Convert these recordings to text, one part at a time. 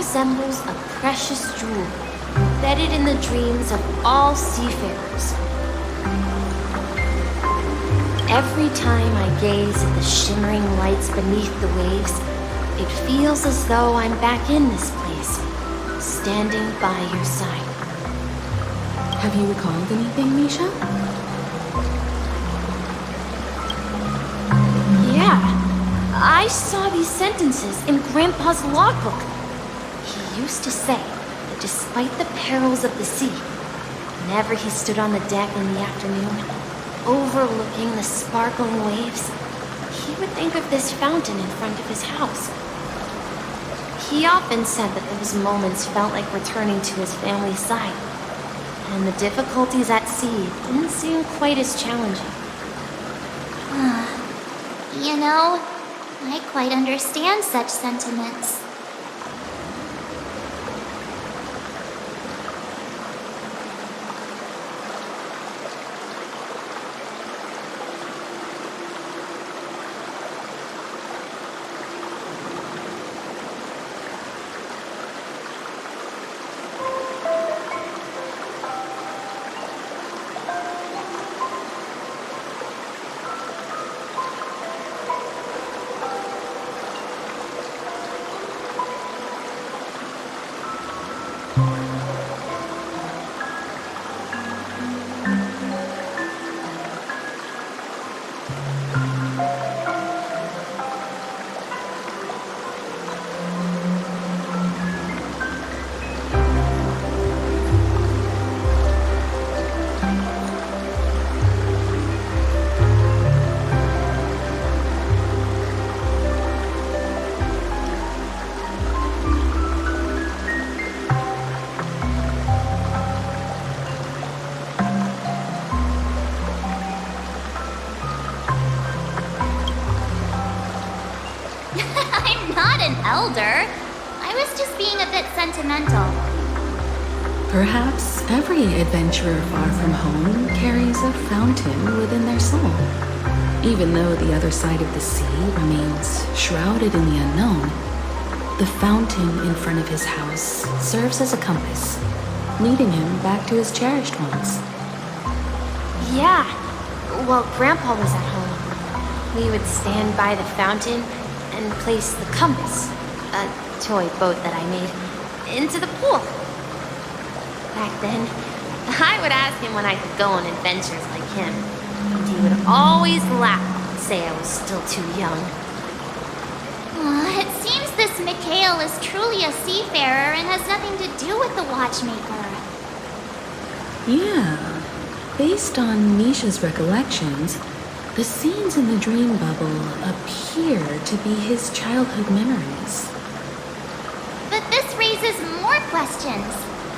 resembles a precious jewel, embedded in the dreams of all seafarers. Every time I gaze at the shimmering lights beneath the waves, it feels as though I'm back in this place, standing by your side. Have you recalled anything, Misha? Yeah, I saw these sentences in Grandpa's logbook. He used to say that despite the perils of the sea, whenever he stood on the deck in the afternoon, overlooking the sparkling waves, he would think of this fountain in front of his house. He often said that those moments felt like returning to his family's side, and the difficulties at sea didn't seem quite as challenging. You know, I quite understand such sentiments. I'm not an elder. I was just being a bit sentimental. Perhaps every adventurer far from home carries a fountain within their soul. Even though the other side of the sea remains shrouded in the unknown, the fountain in front of his house serves as a compass, leading him back to his cherished ones. Yeah, while Grandpa was at home, we would stand by the fountain and place the compass, a toy boat that I made, into the pool. Back then, I would ask him when I could go on adventures like him, and he would always laugh and say I was still too young. It seems this Mikhail is truly a seafarer and has nothing to do with the watchmaker. Yeah, based on Misha's recollections, the scenes in the dream bubble appear to be his childhood memories. But this raises more questions.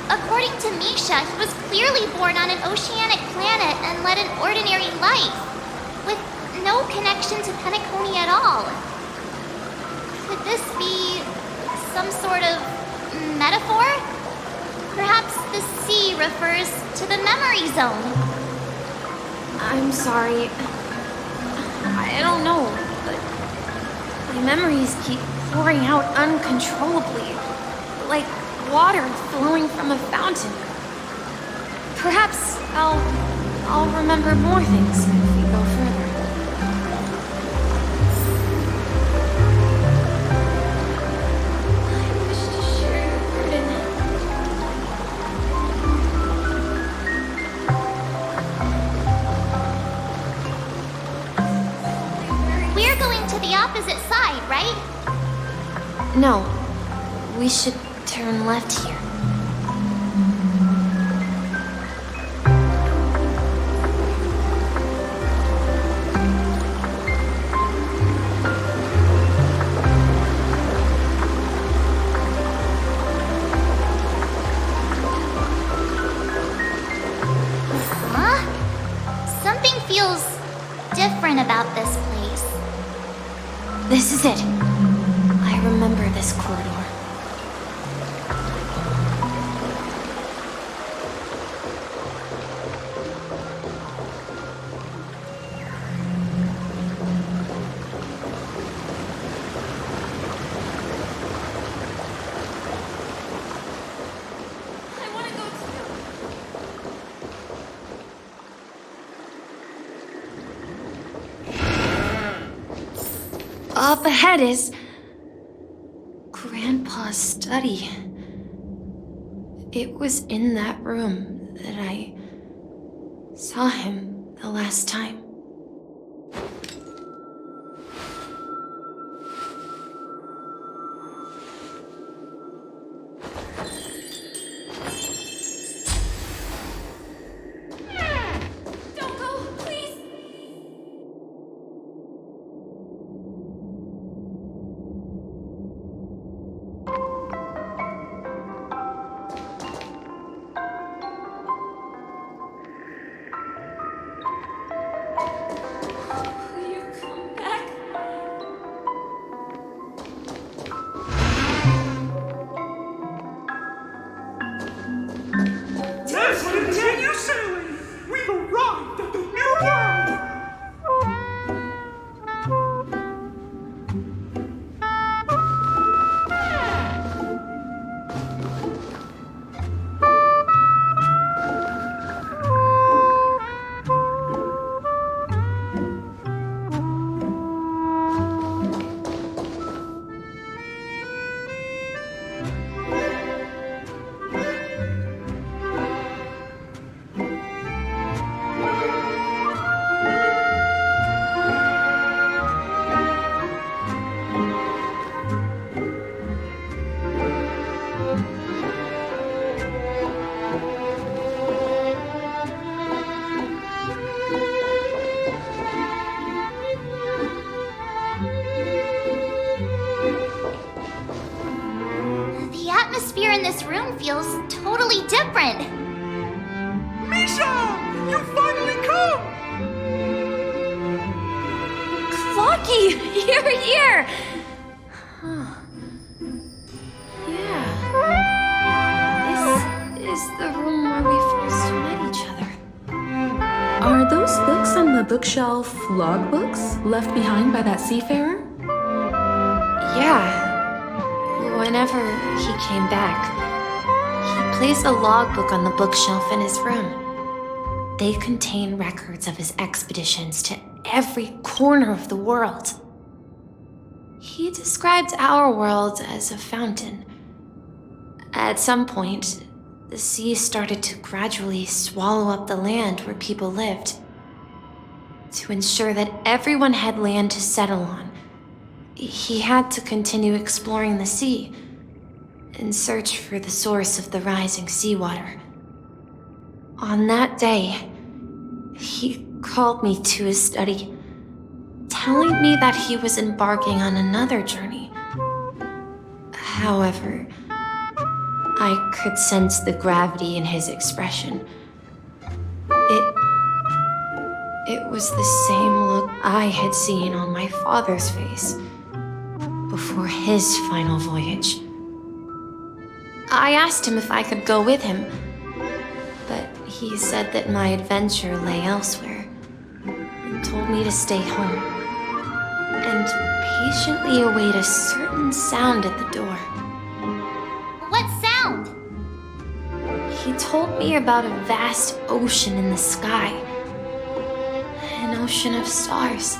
According to Misha, he was clearly born on an oceanic planet and led an ordinary life, with no connection to Penacony at all. Could this be some sort of metaphor? Perhaps the sea refers to the memory zone. I'm sorry. I don't know, but my memories keep pouring out uncontrollably, like water flowing from a fountain. Perhaps I'll remember more things if we go further. I wish to share your burden. We're going to the opposite side, right? No, we should turn left here. Huh? Something feels different about this place. This is it. I remember this corridor. Up ahead is Grandpa's study. It was in that room that I saw him the last time. Continue sailing! We've arrived at the new world! The atmosphere in this room feels totally different. Misha! You finally come! Clocky! Here! Huh. Yeah. This is the room where we first met each other. Are those books on the bookshelf logbooks left behind by that seafarer? Yeah. Whenever he came back, he placed a logbook on the bookshelf in his room. They contain records of his expeditions to every corner of the world. He described our world as a fountain. At some point, the sea started to gradually swallow up the land where people lived. To ensure that everyone had land to settle on, he had to continue exploring the sea in search for the source of the rising seawater. On that day, he called me to his study, telling me that he was embarking on another journey. However, I could sense the gravity in his expression. It was the same look I had seen on my father's face before his final voyage. I asked him if I could go with him, but he said that my adventure lay elsewhere and told me to stay home and patiently await a certain sound at the door. What sound? He told me about a vast ocean in the sky, an ocean of stars.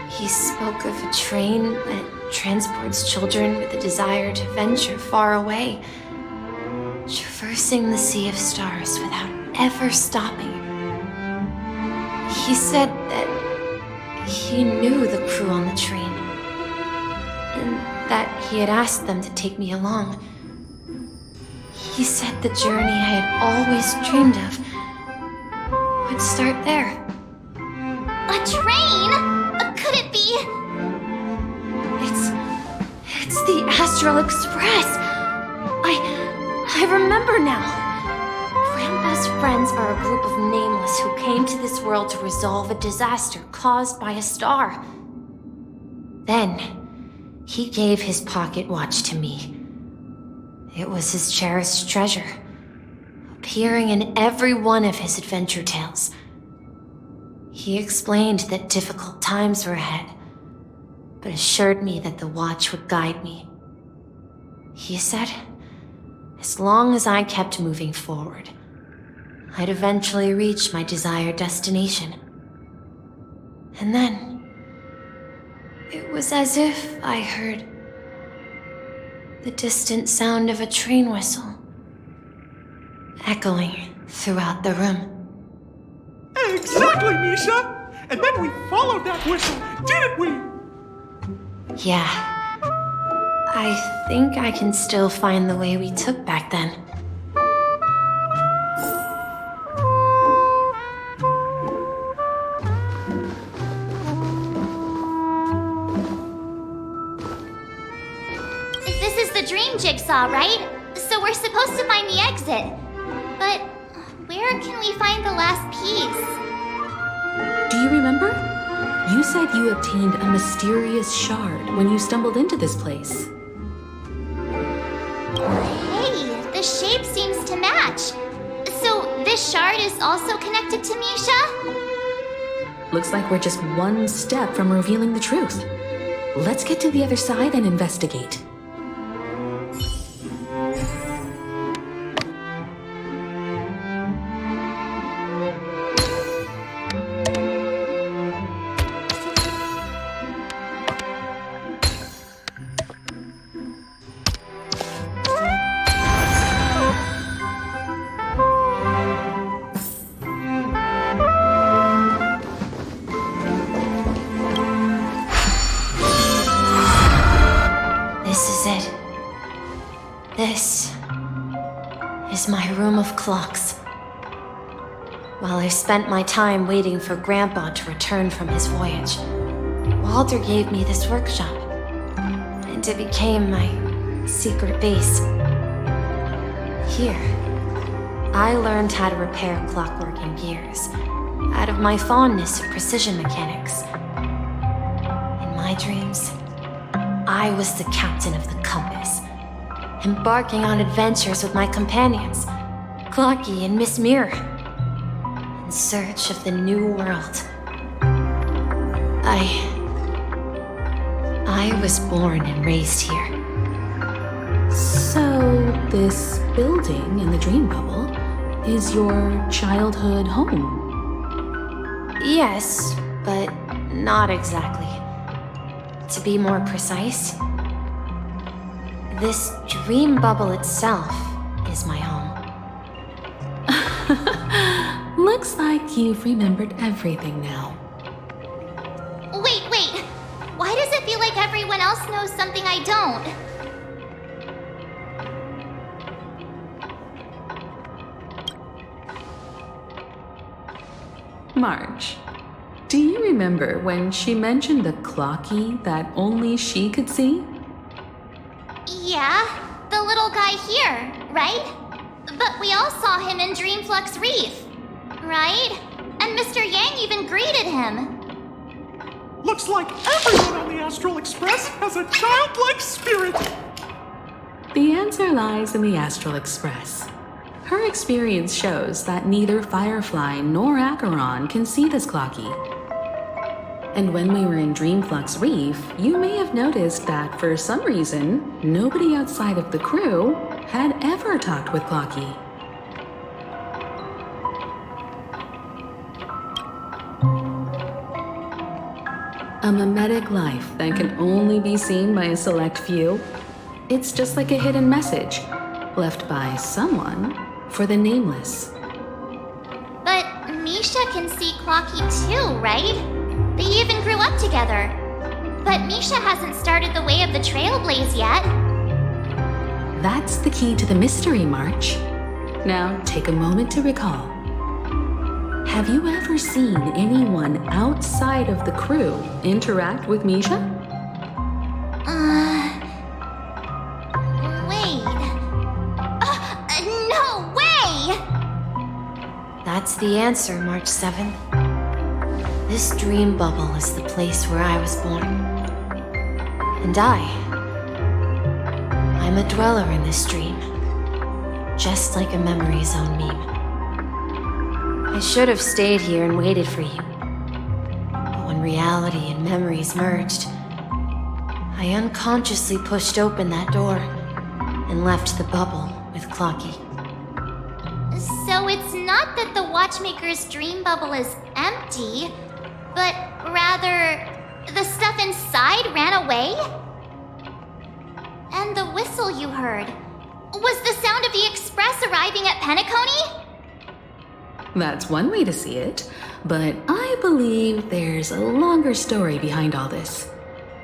He spoke of a train that transports children with a desire to venture far away, traversing the sea of stars without ever stopping. He said that he knew the crew on the train, and that he had asked them to take me along. He said the journey I had always dreamed of would start there. A train? Could it be? It's the Astral Express. I remember now. Grandpa's friends are a group of nameless who came to this world to resolve a disaster caused by a star. Then, he gave his pocket watch to me. It was his cherished treasure, appearing in every one of his adventure tales. He explained that difficult times were ahead, but assured me that the watch would guide me. He said, as long as I kept moving forward, I'd eventually reach my desired destination. And then, It was as if I heard the distant sound of a train whistle echoing throughout the room. Exactly, Misha! And then we followed that whistle, didn't we? Yeah. I think I can still find the way we took back then. This is the dream jigsaw, right? So we're supposed to find the exit. But where can we find the last piece? Do you remember? You said you obtained a mysterious shard when you stumbled into this place. Hey, the shape seems to match. So this shard is also connected to Misha? Looks like we're just one step from revealing the truth. Let's get to the other side and investigate. This is it. This is my room of clocks. While I spent my time waiting for Grandpa to return from his voyage, Walter gave me this workshop, and it became my secret base. Here, I learned how to repair clockwork and gears out of my fondness for precision mechanics. In my dreams, I was the captain of the compass, embarking on adventures with my companions, Clocky and Miss Mirror, in search of the new world. I was born and raised here. So, this building in the dream bubble is your childhood home? Yes, but not exactly. To be more precise, this dream bubble itself is my home. Looks like you've remembered everything now. Wait. Why does it feel like everyone else knows something I don't? Marge, do you remember when she mentioned the clocky that only she could see? Yeah, the little guy here, right? But we all saw him in Dreamflux Reef, right? And Mr. Yang even greeted him. Looks like everyone on the Astral Express has a childlike spirit. The answer lies in the Astral Express. Her experience shows that neither Firefly nor Acheron can see this clocky. And when we were in Dreamflux Reef, you may have noticed that for some reason, nobody outside of the crew had ever talked with Clocky. A mimetic life that can only be seen by a select few. It's just like a hidden message left by someone for the nameless. But Misha can see Clocky too, right? They even grew up together. But Misha hasn't started the way of the Trailblaze yet. That's the key to the mystery, March. Now, take a moment to recall. Have you ever seen anyone outside of the crew interact with Misha? Wait. No way! That's the answer, March 7th. This dream bubble is the place where I was born. And I'm a dweller in this dream, just like a memory zone meme. I should have stayed here and waited for you. But when reality and memories merged, I unconsciously pushed open that door and left the bubble with Clocky. So it's not that the Watchmaker's dream bubble is empty, but rather the stuff inside ran away? And the whistle you heard was the sound of the express arriving at Penacony? That's one way to see it, but I believe there's a longer story behind all this.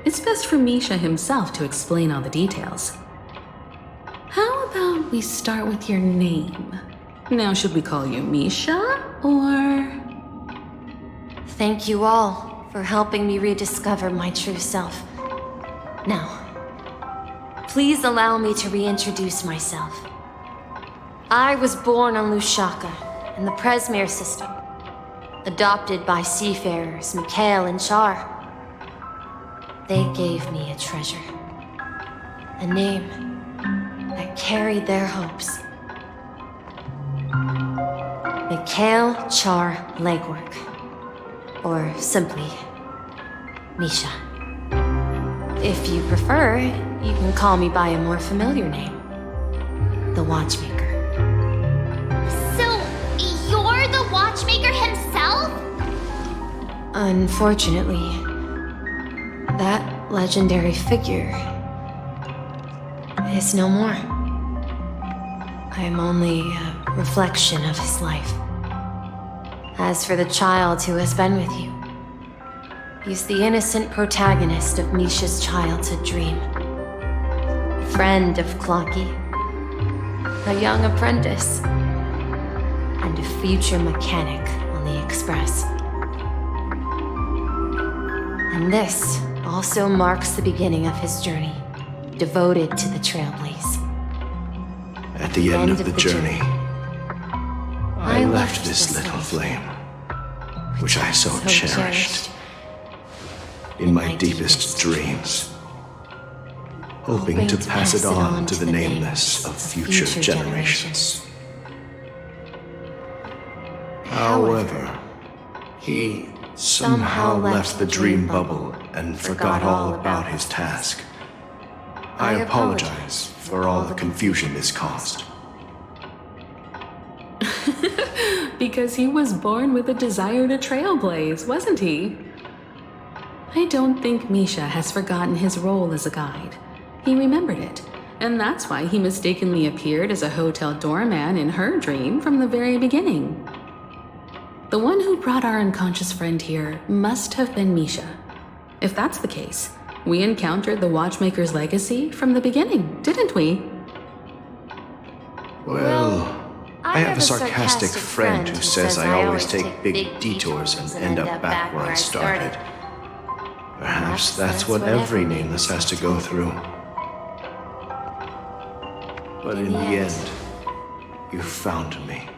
It's best for Misha himself to explain all the details. How about we start with your name? Now, should we call you Misha, or... Thank you all for helping me rediscover my true self. Now, please allow me to reintroduce myself. I was born on Lushaka, in the Presmere system, adopted by seafarers Mikhail and Char. They gave me a treasure, a name that carried their hopes. Mikhail Char Legwork, or simply Misha. If you prefer, you can call me by a more familiar name, the Watchmaker. So, you're the Watchmaker himself? Unfortunately, that legendary figure is no more. I am only a reflection of his life. As for the child who has been with you, he's the innocent protagonist of Misha's childhood dream. Friend of Clocky, a young apprentice, and a future mechanic on the Express. And this also marks the beginning of his journey, devoted to the Trailblaze. At the end of the journey, I left this little flame, which I so cherished, in my deepest dreams, hoping to pass it on to the nameless of future generations. However, he somehow left the dream bubble and forgot all about his task. I apologize for all the confusion this caused. Because he was born with a desire to trailblaze, wasn't he? I don't think Misha has forgotten his role as a guide. He remembered it, and that's why he mistakenly appeared as a hotel doorman in her dream from the very beginning. The one who brought our unconscious friend here must have been Misha. If that's the case, we encountered the Watchmaker's legacy from the beginning, didn't we? Well, I have a sarcastic friend who says I always take big detours and end up back where I started. Perhaps that's what every nameless has to go through. But in the end, you found me.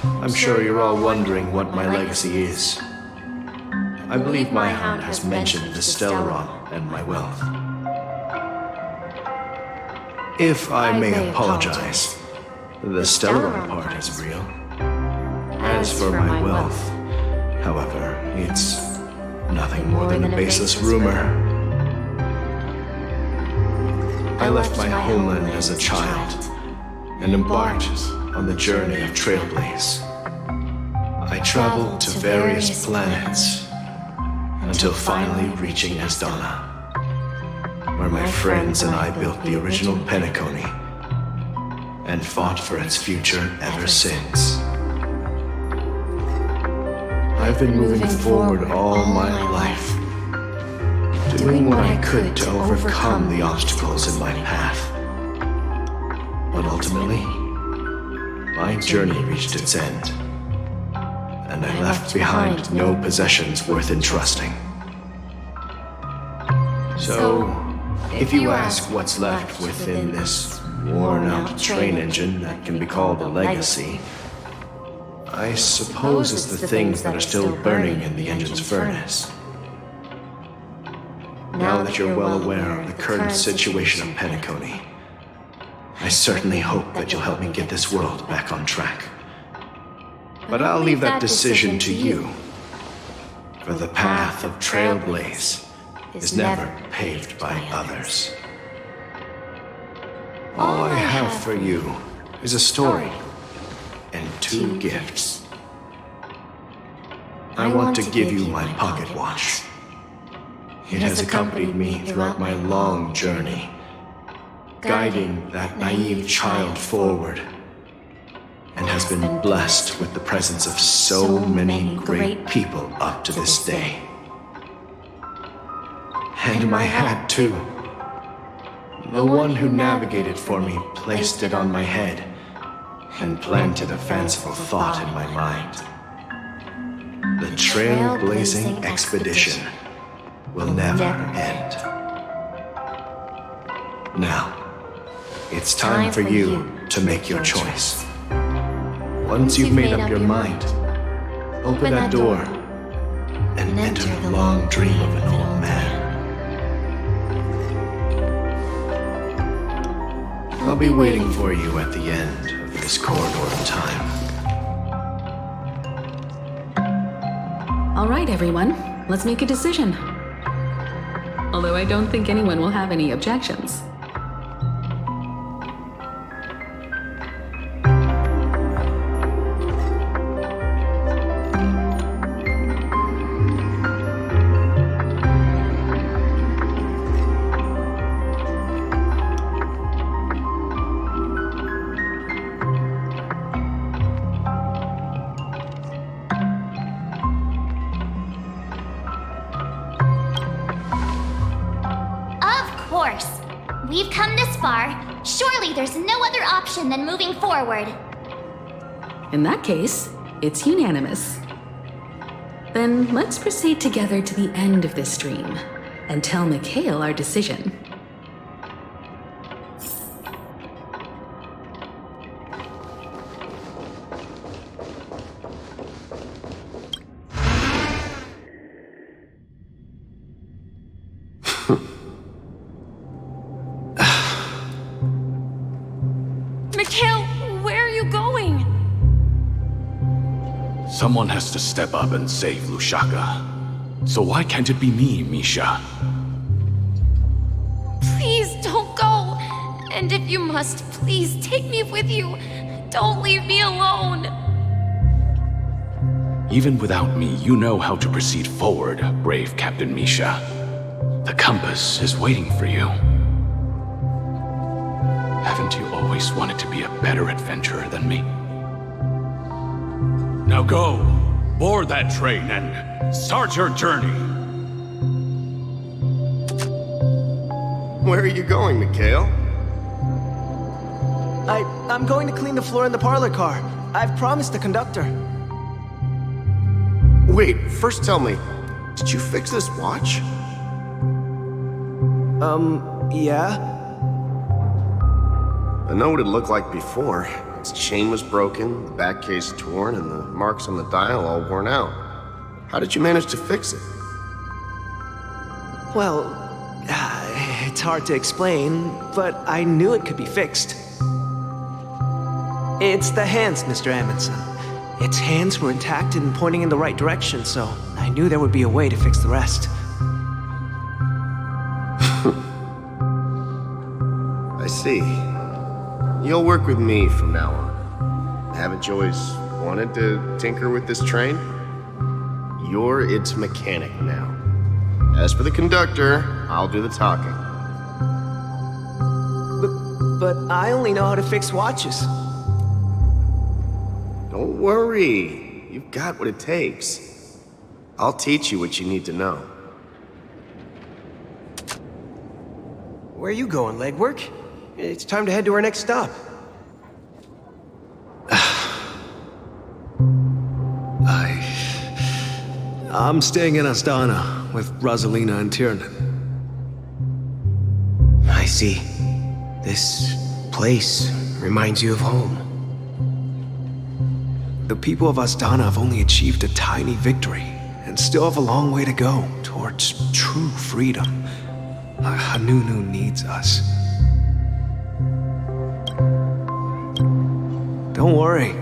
I'm sure you're all wondering what my legacy is. I believe my hound has mentioned the Stellaron and my wealth. If I may apologize, the Stellaron part is real. As for my wealth, however, it's nothing more than a baseless rumor. I left my homeland as a child and embarked on the journey of Trailblaze. I traveled to various planets until finally reaching Asdana, where my friends and I built the original Penacony and fought for its future ever since. I've been moving forward all my life, doing what I could to overcome the obstacles in my path. But ultimately, my journey reached its end, and I left behind no possessions worth entrusting. So, if you ask what's left within this worn-out train engine that can be called a legacy, I suppose it's the things that are still burning in the engine's furnace. Now that you're well aware of the current situation of Penacony, I certainly hope that you'll help me get this world back on track. But I'll leave that decision to you, for the path of Trailblaze is never paved by others. All I have for you is a story and 2 gifts. I want to give you my pocket watch, It has accompanied me throughout my long journey, guiding that naive child forward, and has been blessed with the presence of so many great people up to this day. And my hat, too. The one who navigated for me placed it on my head and planted a fanciful thought in my mind. The trailblazing expedition will never end. Now, it's time for you to make your choice. Once you've made up your mind, open that door and enter the long dream of an old man. I'll be waiting for you at the end of this corridor of time. All right, everyone, let's make a decision. Although I don't think anyone will have any objections. We've come this far. Surely there's no other option than moving forward. In that case, it's unanimous. Then let's proceed together to the end of this dream and tell Mikhail our decision. Someone has to step up and save Lushaka. So why can't it be me, Misha? Please don't go. And if you must, please take me with you. Don't leave me alone. Even without me, you know how to proceed forward, brave Captain Misha. The compass is waiting for you. Haven't you always wanted to be a better adventurer than me? Now go, board that train and start your journey. Where are you going, Mikhail? I'm going to clean the floor in the parlor car. I've promised the conductor. Wait, first tell me, did you fix this watch? Yeah? I know what it looked like before. Its chain was broken, the back case torn, and the marks on the dial all worn out. How did you manage to fix it? Well, it's hard to explain, but I knew it could be fixed. It's the hands, Mr. Amundsen. Its hands were intact and pointing in the right direction, so I knew there would be a way to fix the rest. I see. You'll work with me from now on. Haven't you always wanted to tinker with this train? You're its mechanic now. As for the conductor, I'll do the talking. But I only know how to fix watches. Don't worry. You've got what it takes. I'll teach you what you need to know. Where are you going, legwork? It's time to head to our next stop. I'm staying in Astana with Rosalina and Tiernan. I see. This place reminds you of home. The people of Astana have only achieved a tiny victory and still have a long way to go towards true freedom. Hanunu needs us. Don't worry,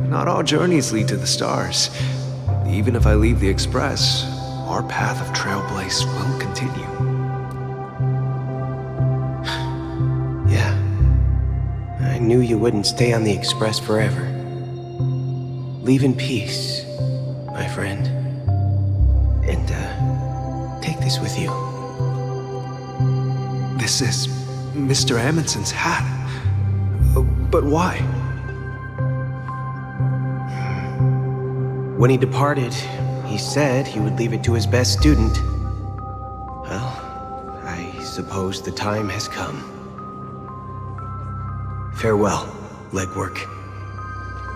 not all journeys lead to the stars. Even if I leave the Express, our path of Trailblaze will continue. Yeah. I knew you wouldn't stay on the Express forever. Leave in peace, my friend. And, take this with you. This is Mr. Amundsen's hat. But why? When he departed, he said he would leave it to his best student. Well, I suppose the time has come. Farewell, Legwork.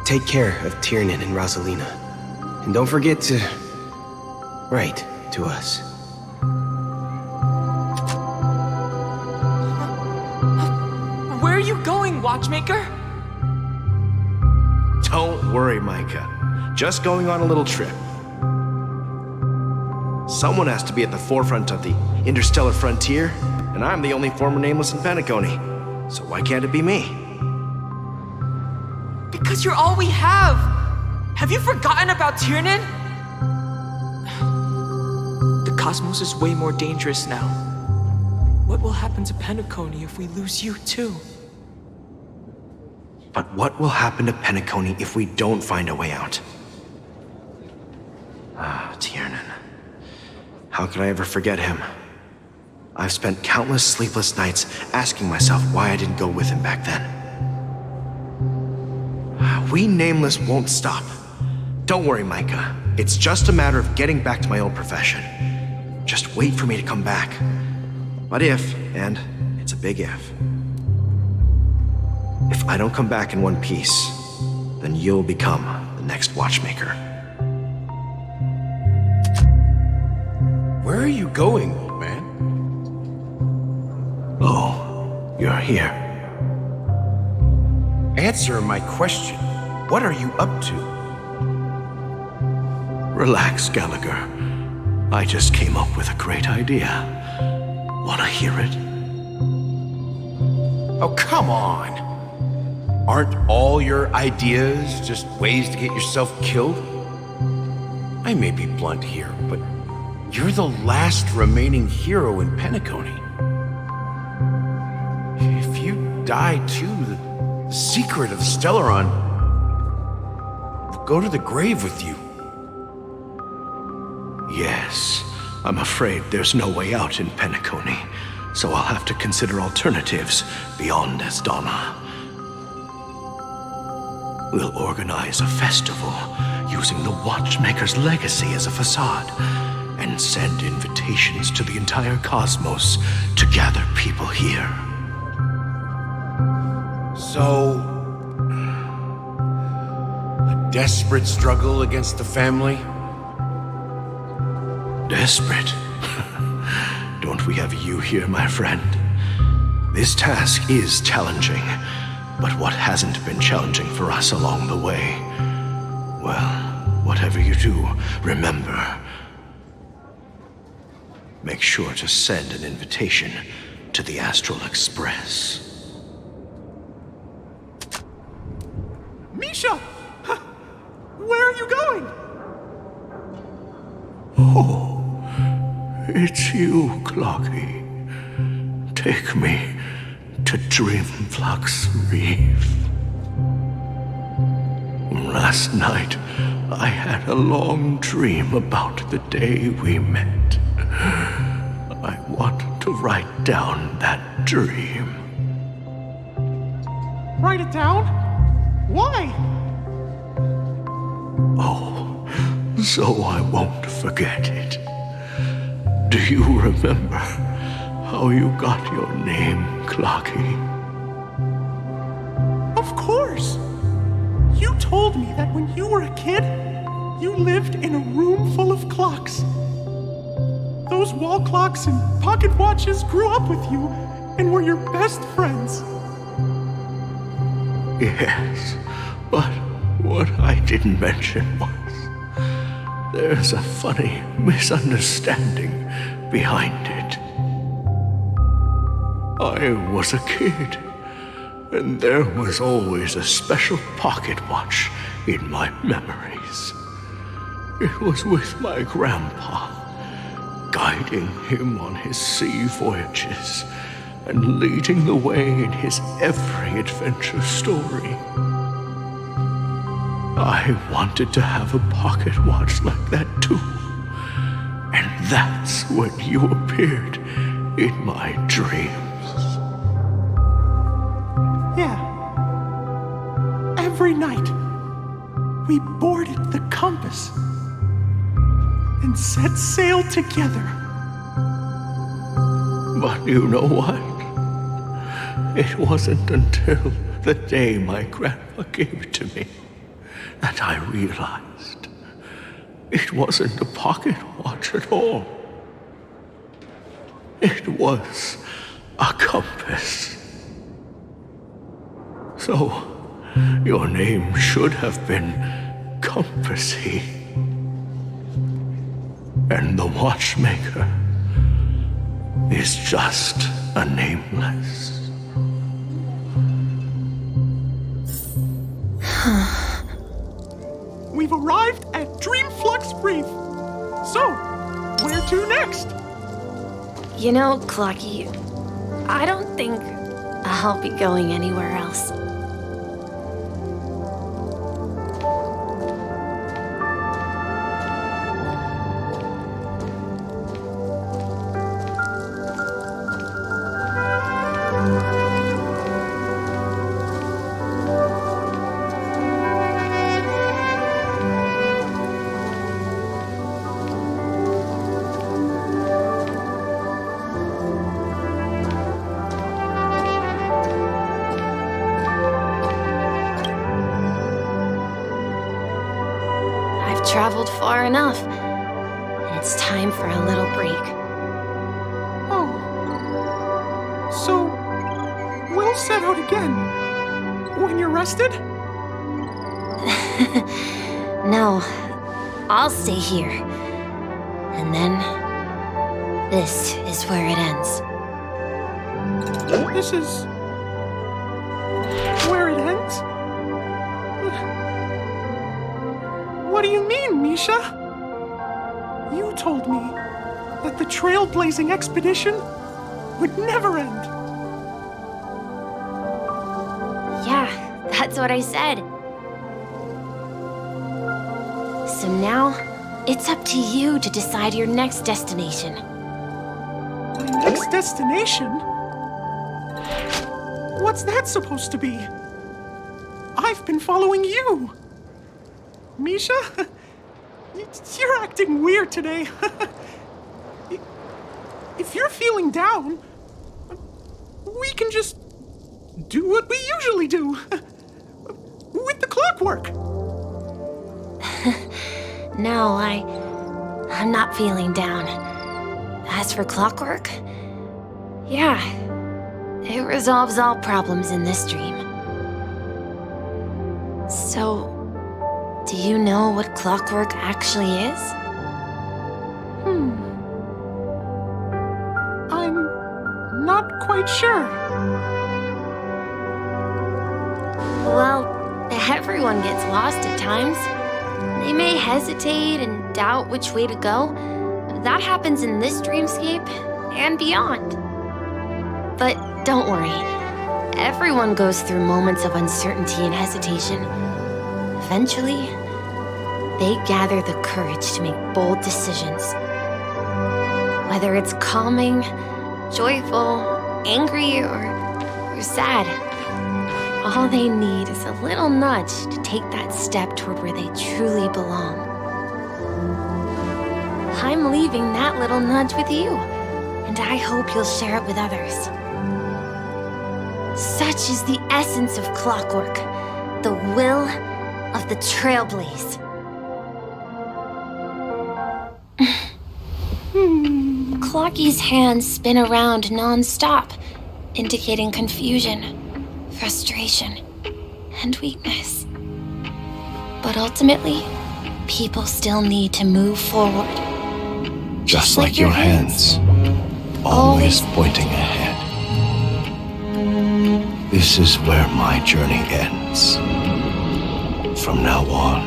Take care of Tiernan and Rosalina. And don't forget to write to us. Where are you going, Watchmaker? Don't worry, Micah. Just going on a little trip. Someone has to be at the forefront of the interstellar frontier, and I'm the only former nameless in Penacony. So why can't it be me? Because you're all we have! Have you forgotten about Tiernan? The cosmos is way more dangerous now. What will happen to Penacony if we lose you too? But what will happen to Penacony if we don't find a way out? Ah, Tiernan. How could I ever forget him? I've spent countless sleepless nights asking myself why I didn't go with him back then. We Nameless won't stop. Don't worry, Micah. It's just a matter of getting back to my old profession. Just wait for me to come back. But if, and it's a big if I don't come back in one piece, then you'll become the next Watchmaker. Where are you going, old man? Oh, you're here. Answer my question. What are you up to? Relax, Gallagher. I just came up with a great idea. Wanna hear it? Oh, come on. Aren't all your ideas just ways to get yourself killed? I may be blunt here, but you're the last remaining hero in Penacony. If you die too, the secret of Stellaron will go to the grave with you. Yes, I'm afraid there's no way out in Penacony, so I'll have to consider alternatives beyond Asdana. We'll organize a festival using the Watchmaker's legacy as a facade and send invitations to the entire cosmos to gather people here. So, a desperate struggle against the family? Desperate? Don't we have you here, my friend? This task is challenging, but what hasn't been challenging for us along the way? Well, whatever you do, remember, make sure to send an invitation to the Astral Express. Misha! Where are you going? Oh, it's you, Clocky. Take me to Dreamflux Reef. Last night, I had a long dream about the day we met. I want to write down that dream. Write it down? Why? Oh, so I won't forget it. Do you remember how you got your name, Clocky? Of course! You told me that when you were a kid, you lived in a room full of clocks. Those wall clocks and pocket watches grew up with you and were your best friends. Yes, but what I didn't mention was there's a funny misunderstanding behind it. I was a kid, and there was always a special pocket watch in my memories. It was with my grandpa, guiding him on his sea voyages and leading the way in his every adventure story. I wanted to have a pocket watch like that too. And that's when you appeared in my dreams. Yeah. Every night, we boarded the compass and set sail together. But you know what? It wasn't until the day my grandpa gave it to me that I realized it wasn't a pocket watch at all. It was a compass. So, your name should have been Compassy. And the watchmaker is just a nameless. We've arrived at Dreamflux Reef. So, where to next? You know, Clocky, I don't think I'll be going anywhere else. Traveled far enough, and it's time for a little break. Oh. So, we'll set out again when you're rested? No, I'll stay here. And then, this is where it ends. This is where it ends? What do you mean, Misha? You told me that the trailblazing expedition would never end. Yeah, that's what I said. So now, it's up to you to decide your next destination. My next destination? What's that supposed to be? I've been following you. Misha? You're acting weird today. If you're feeling down, we can just do what we usually do. With the clockwork. No, I'm not feeling down. As for clockwork, yeah, it resolves all problems in this dream. So, do you know what clockwork actually is? I'm not quite sure. Well, everyone gets lost at times. They may hesitate and doubt which way to go. That happens in this dreamscape and beyond. But don't worry. Everyone goes through moments of uncertainty and hesitation. Eventually, they gather the courage to make bold decisions. Whether it's calming, joyful, angry, or sad, all they need is a little nudge to take that step toward where they truly belong. I'm leaving that little nudge with you, and I hope you'll share it with others. Such is the essence of clockwork, the will of the trailblaze. Clocky's hands spin around non-stop, indicating confusion, frustration, and weakness. But ultimately, people still need to move forward. Just like your hands, always pointing ahead. This is where my journey ends. From now on,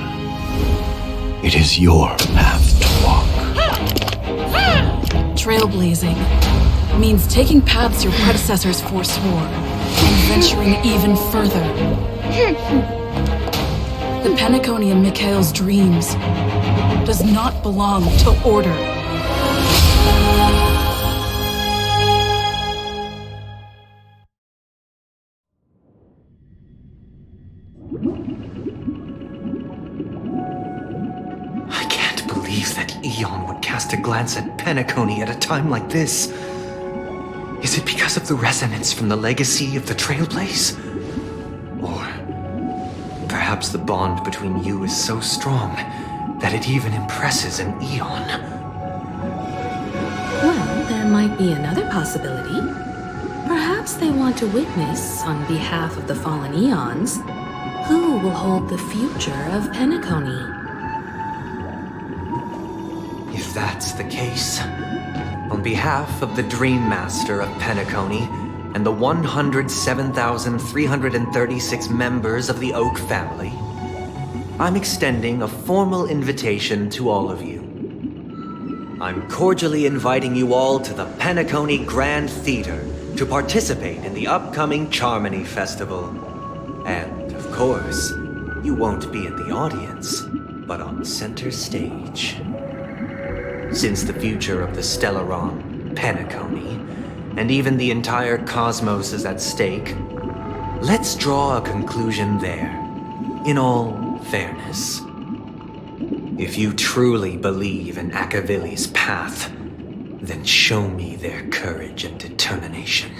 it is your path to walk. Trailblazing means taking paths your predecessors forswore and venturing even further. The Penacony in Mikhail's dreams does not belong to order. Eon would cast a glance at Penacony at a time like this? Is it because of the resonance from the legacy of the Trailblaze? Or perhaps the bond between you is so strong that it even impresses an Eon? Well, there might be another possibility. Perhaps they want to witness, on behalf of the fallen Eons, who will hold the future of Penacony. If that's the case, on behalf of the Dream Master of Penacony and the 107,336 members of the Oak family, I'm extending a formal invitation to all of you. I'm cordially inviting you all to the Penacony Grand Theater to participate in the upcoming Charmony Festival. And, of course, you won't be in the audience, but on center stage. Since the future of the Stellaron, Penacony, and even the entire cosmos is at stake, let's draw a conclusion there, in all fairness. If you truly believe in Akavili's path, then show me their courage and determination.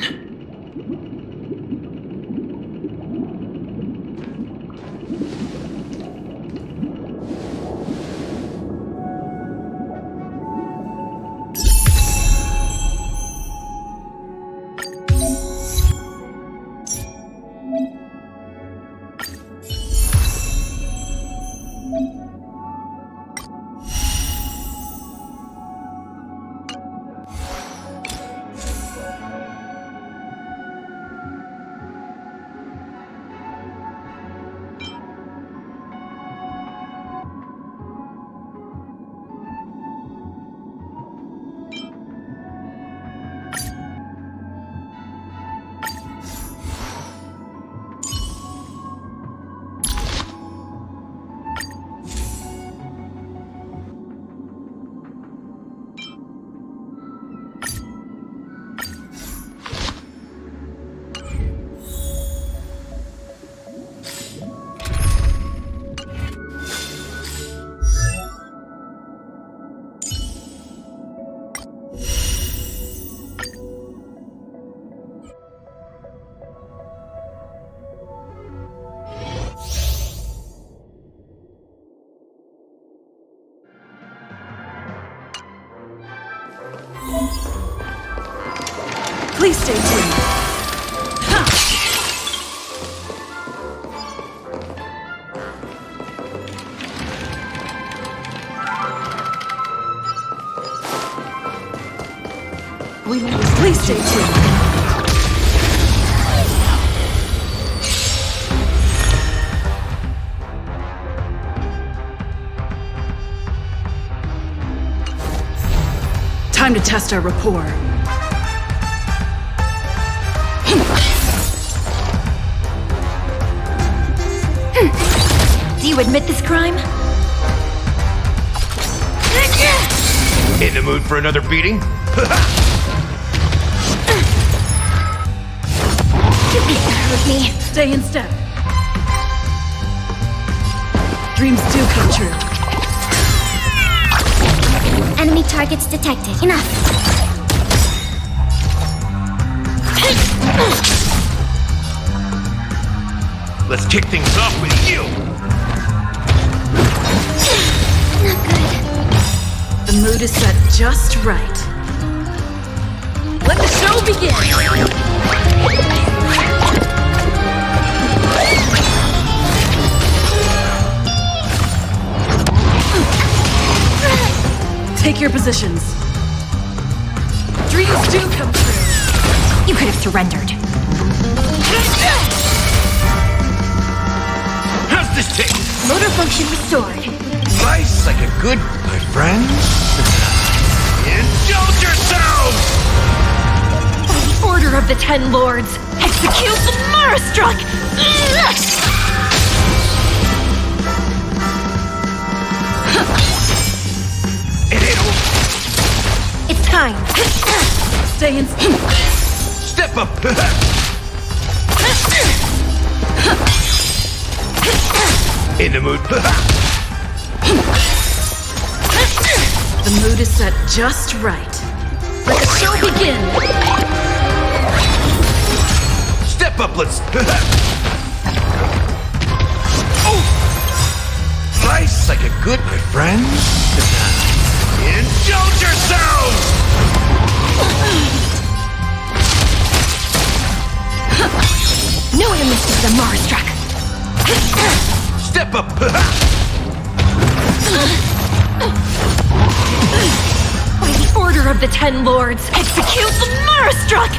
Please stay tuned. Please stay tuned. Time to test our rapport. Do you admit this crime? In the mood for another beating? With me. Stay in step. Dreams do come true. Enemy targets detected. Enough. Let's kick things off with you! Not good. The mood is set just right. Let the show begin! Take your positions. Dreams do come true. You could have surrendered. How's this taste? Motor function restored. Slice like a good, my friend. Indulge yourselves! By the order of the Ten Lords, execute the Marastruck! It ain't over. It's time. Stay in. Step up! In the mood. The mood is set just right. Let the show begin! Step up, let's... Oh! Nice, like a good, my friends. Indulge yourselves! No one misses the Mars truck. Step up! By the order of the Ten Lords, execute the Mars truck!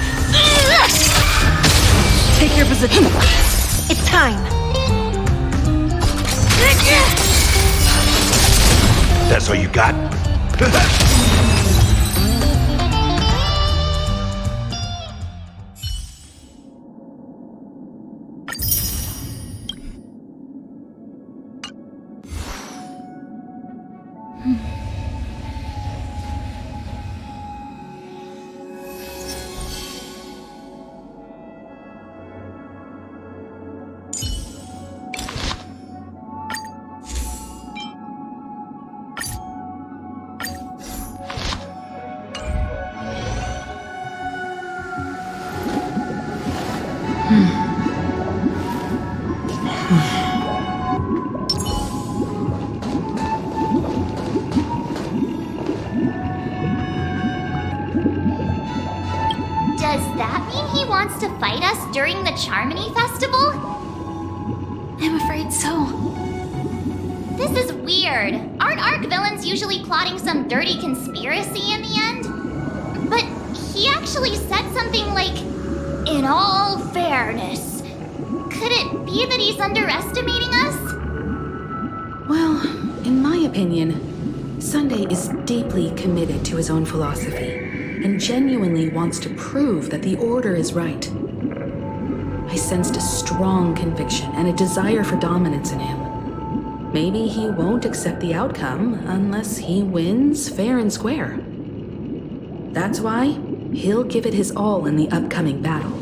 Take your position. It's time. That's all you got? Does that mean he wants to fight us during the Charmony Festival? I'm afraid so. This is weird. Aren't Arc villains usually plotting some dirty conspiracy in the end? But he actually said something like, "In all fairness." Could it be that he's underestimating us? Well, in my opinion, Sunday is deeply committed to his own philosophy and genuinely wants to prove that the Order is right. I sensed a strong conviction and a desire for dominance in him. Maybe he won't accept the outcome unless he wins fair and square. That's why he'll give it his all in the upcoming battle.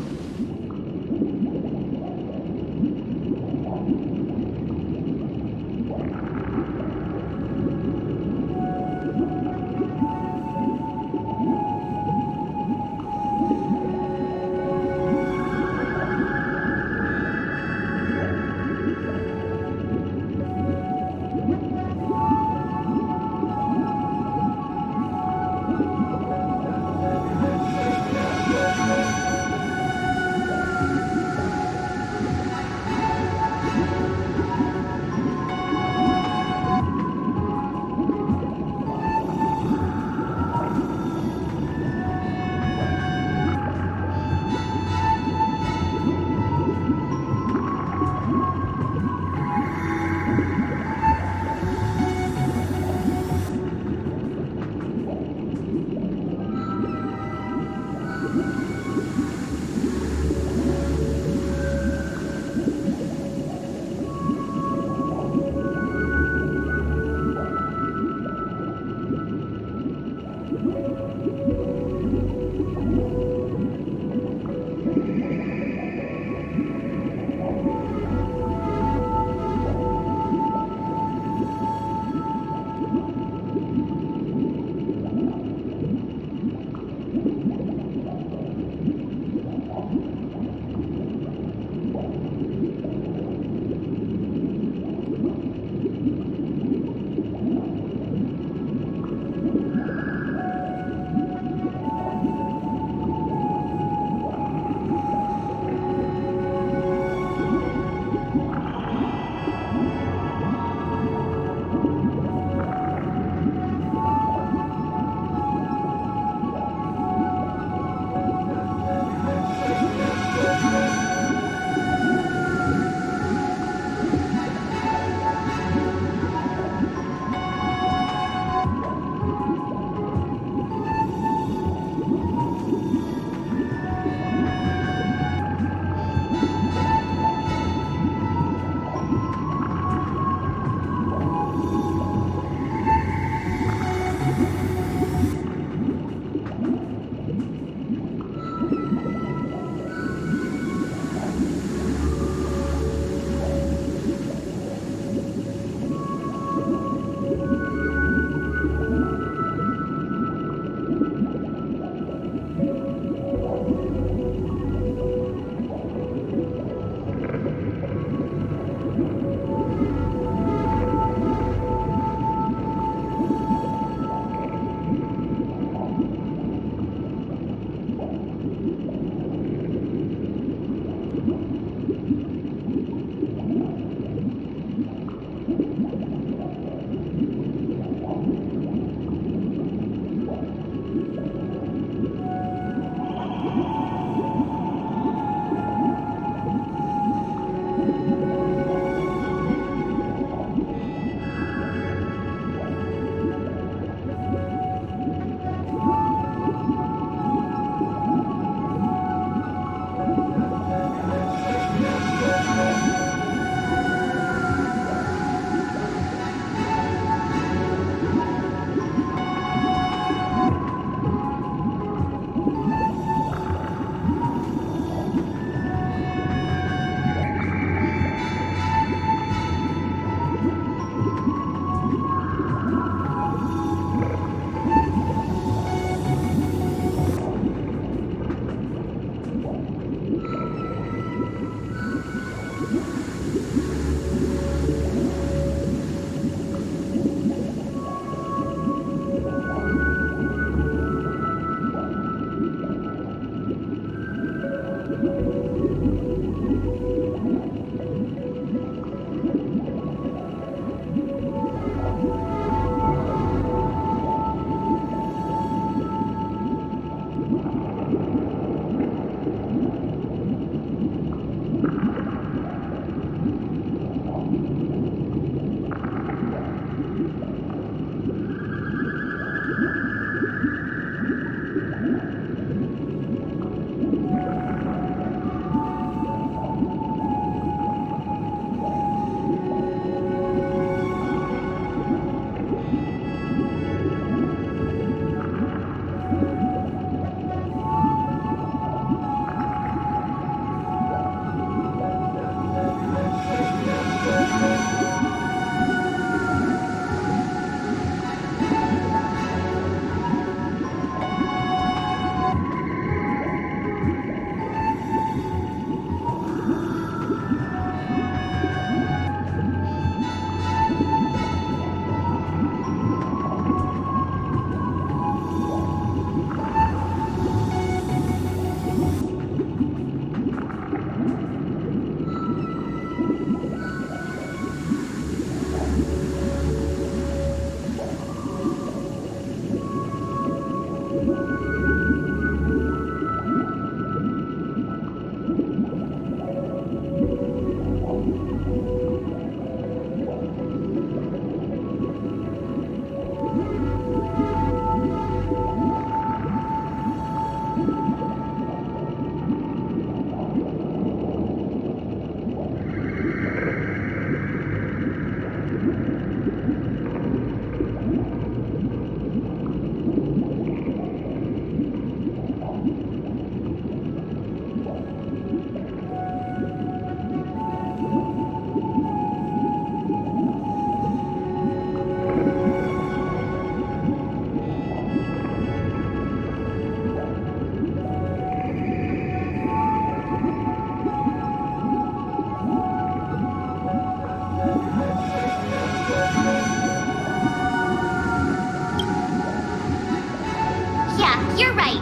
you're right.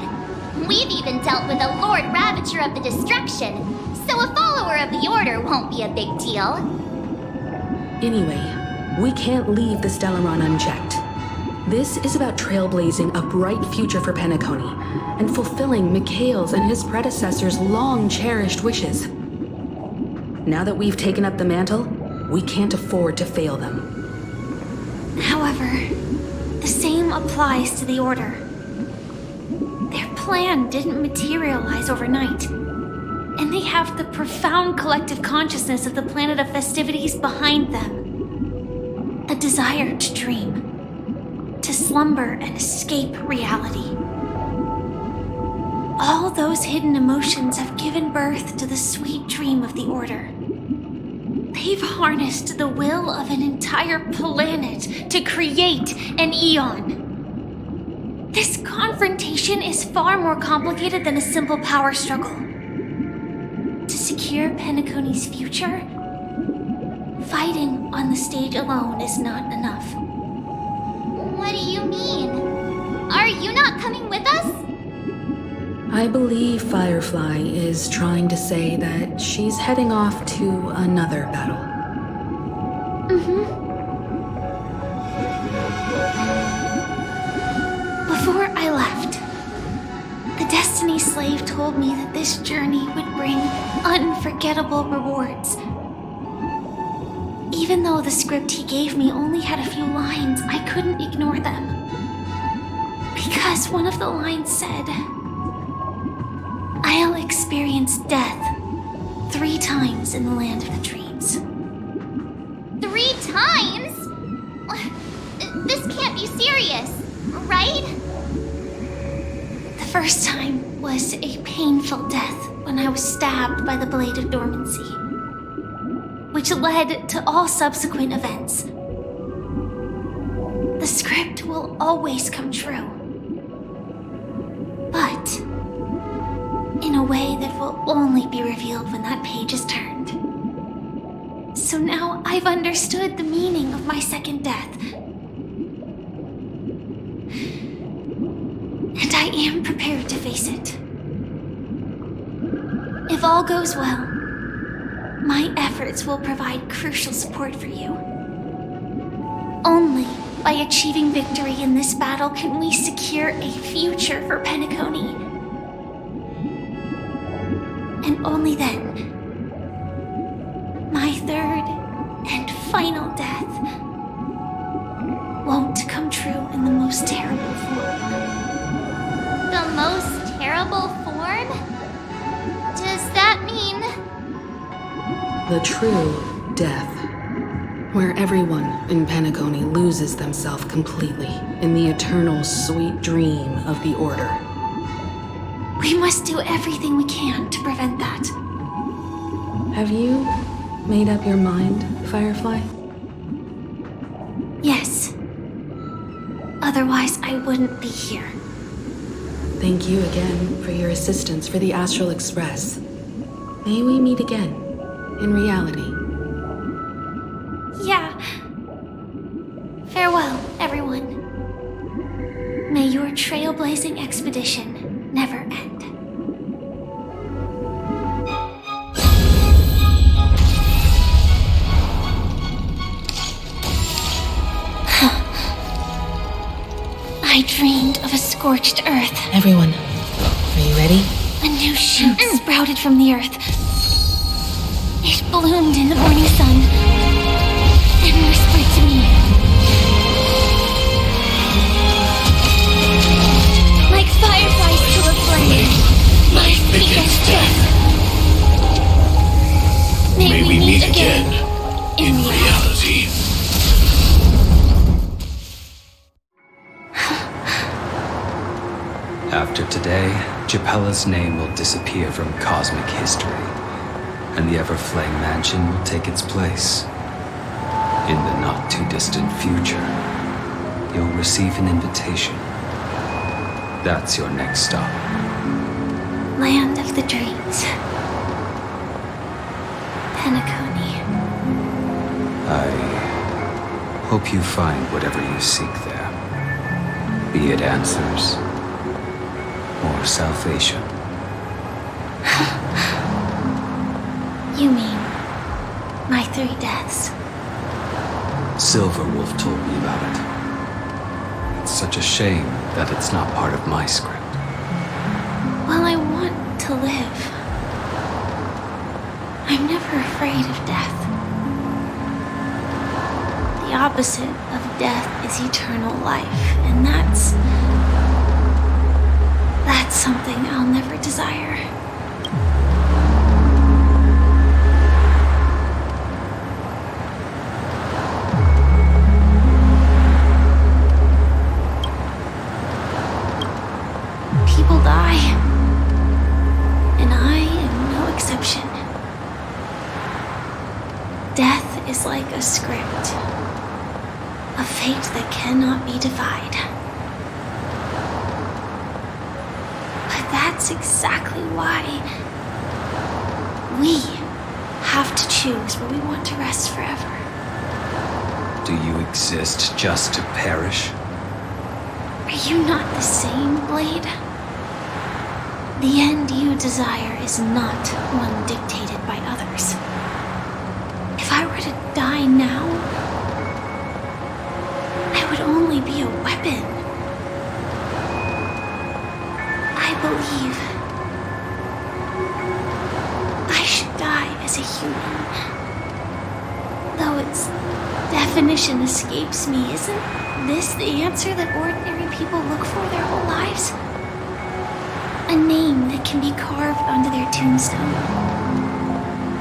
We've even dealt with a Lord Ravager of the Destruction, so a follower of the Order won't be a big deal. Anyway, we can't leave the Stellaron unchecked. This is about trailblazing a bright future for Penacony and fulfilling Mikhail's and his predecessors' long-cherished wishes. Now that we've taken up the mantle, we can't afford to fail them. However, the same applies to the Order. Their plan didn't materialize overnight, and they have the profound collective consciousness of the planet of festivities behind them. A desire to dream, to slumber and escape reality. All those hidden emotions have given birth to the sweet dream of the Order. They've harnessed the will of an entire planet to create an eon. This confrontation is far more complicated than a simple power struggle. To secure Penacony's future, fighting on the stage alone is not enough. What do you mean? Are you not coming with us? I believe Firefly is trying to say that she's heading off to another battle. Before I left, the Destiny Slave told me that this journey would bring unforgettable rewards. Even though the script he gave me only had a few lines, I couldn't ignore them. Because one of the lines said, "I'll experience death 3 times in the land of the dreams." 3 times? This can't be serious, right? The first time was a painful death when I was stabbed by the Blade of Dormancy, which led to all subsequent events. The script will always come true, but in a way that will only be revealed when that page is turned. So now I've understood the meaning of my second death. And I am prepared to face it. If all goes well, my efforts will provide crucial support for you. Only by achieving victory in this battle can we secure a future for Penacony. And only then, my third and final death won't come true in the most terrible form. The most terrible form? Does that mean... The true death, where everyone in Penacony loses themselves completely in the eternal sweet dream of the Order. We must do everything we can to prevent that. Have you made up your mind, Firefly? Yes. Otherwise, I wouldn't be here. Thank you again for your assistance for the Astral Express. May we meet again, in reality. Yeah. Farewell, everyone. May your trailblazing expedition never end. I dreamed of a scorched earth. Everyone, are you ready? A new shoot sprouted from the earth. It bloomed in the morning sun and whispered to me. Like fireflies to a flame, my biggest death. May we meet again in reality. After today, Japella's name will disappear from cosmic history, and the Everflame Mansion will take its place. In the not-too-distant future, you'll receive an invitation. That's your next stop. Land of the dreams. Penacony. I hope you find whatever you seek there. Be it answers, or salvation? You mean my 3 deaths? Silverwolf told me about it. It's such a shame that it's not part of my script. Well, I want to live. I'm never afraid of death. The opposite of death is eternal life, and that's something I'll never desire. People die, and I am no exception. Death is like a script, a fate that cannot be defied. But that's exactly why we have to choose where we want to rest forever. Do you exist just to perish? Are you not the same, Blade? The end you desire is not one dictated by others. If I were to die now, I would only be a weapon. I believe I should die as a human. Though its definition escapes me, isn't this the answer that ordinary people look for their whole lives? A name that can be carved onto their tombstone.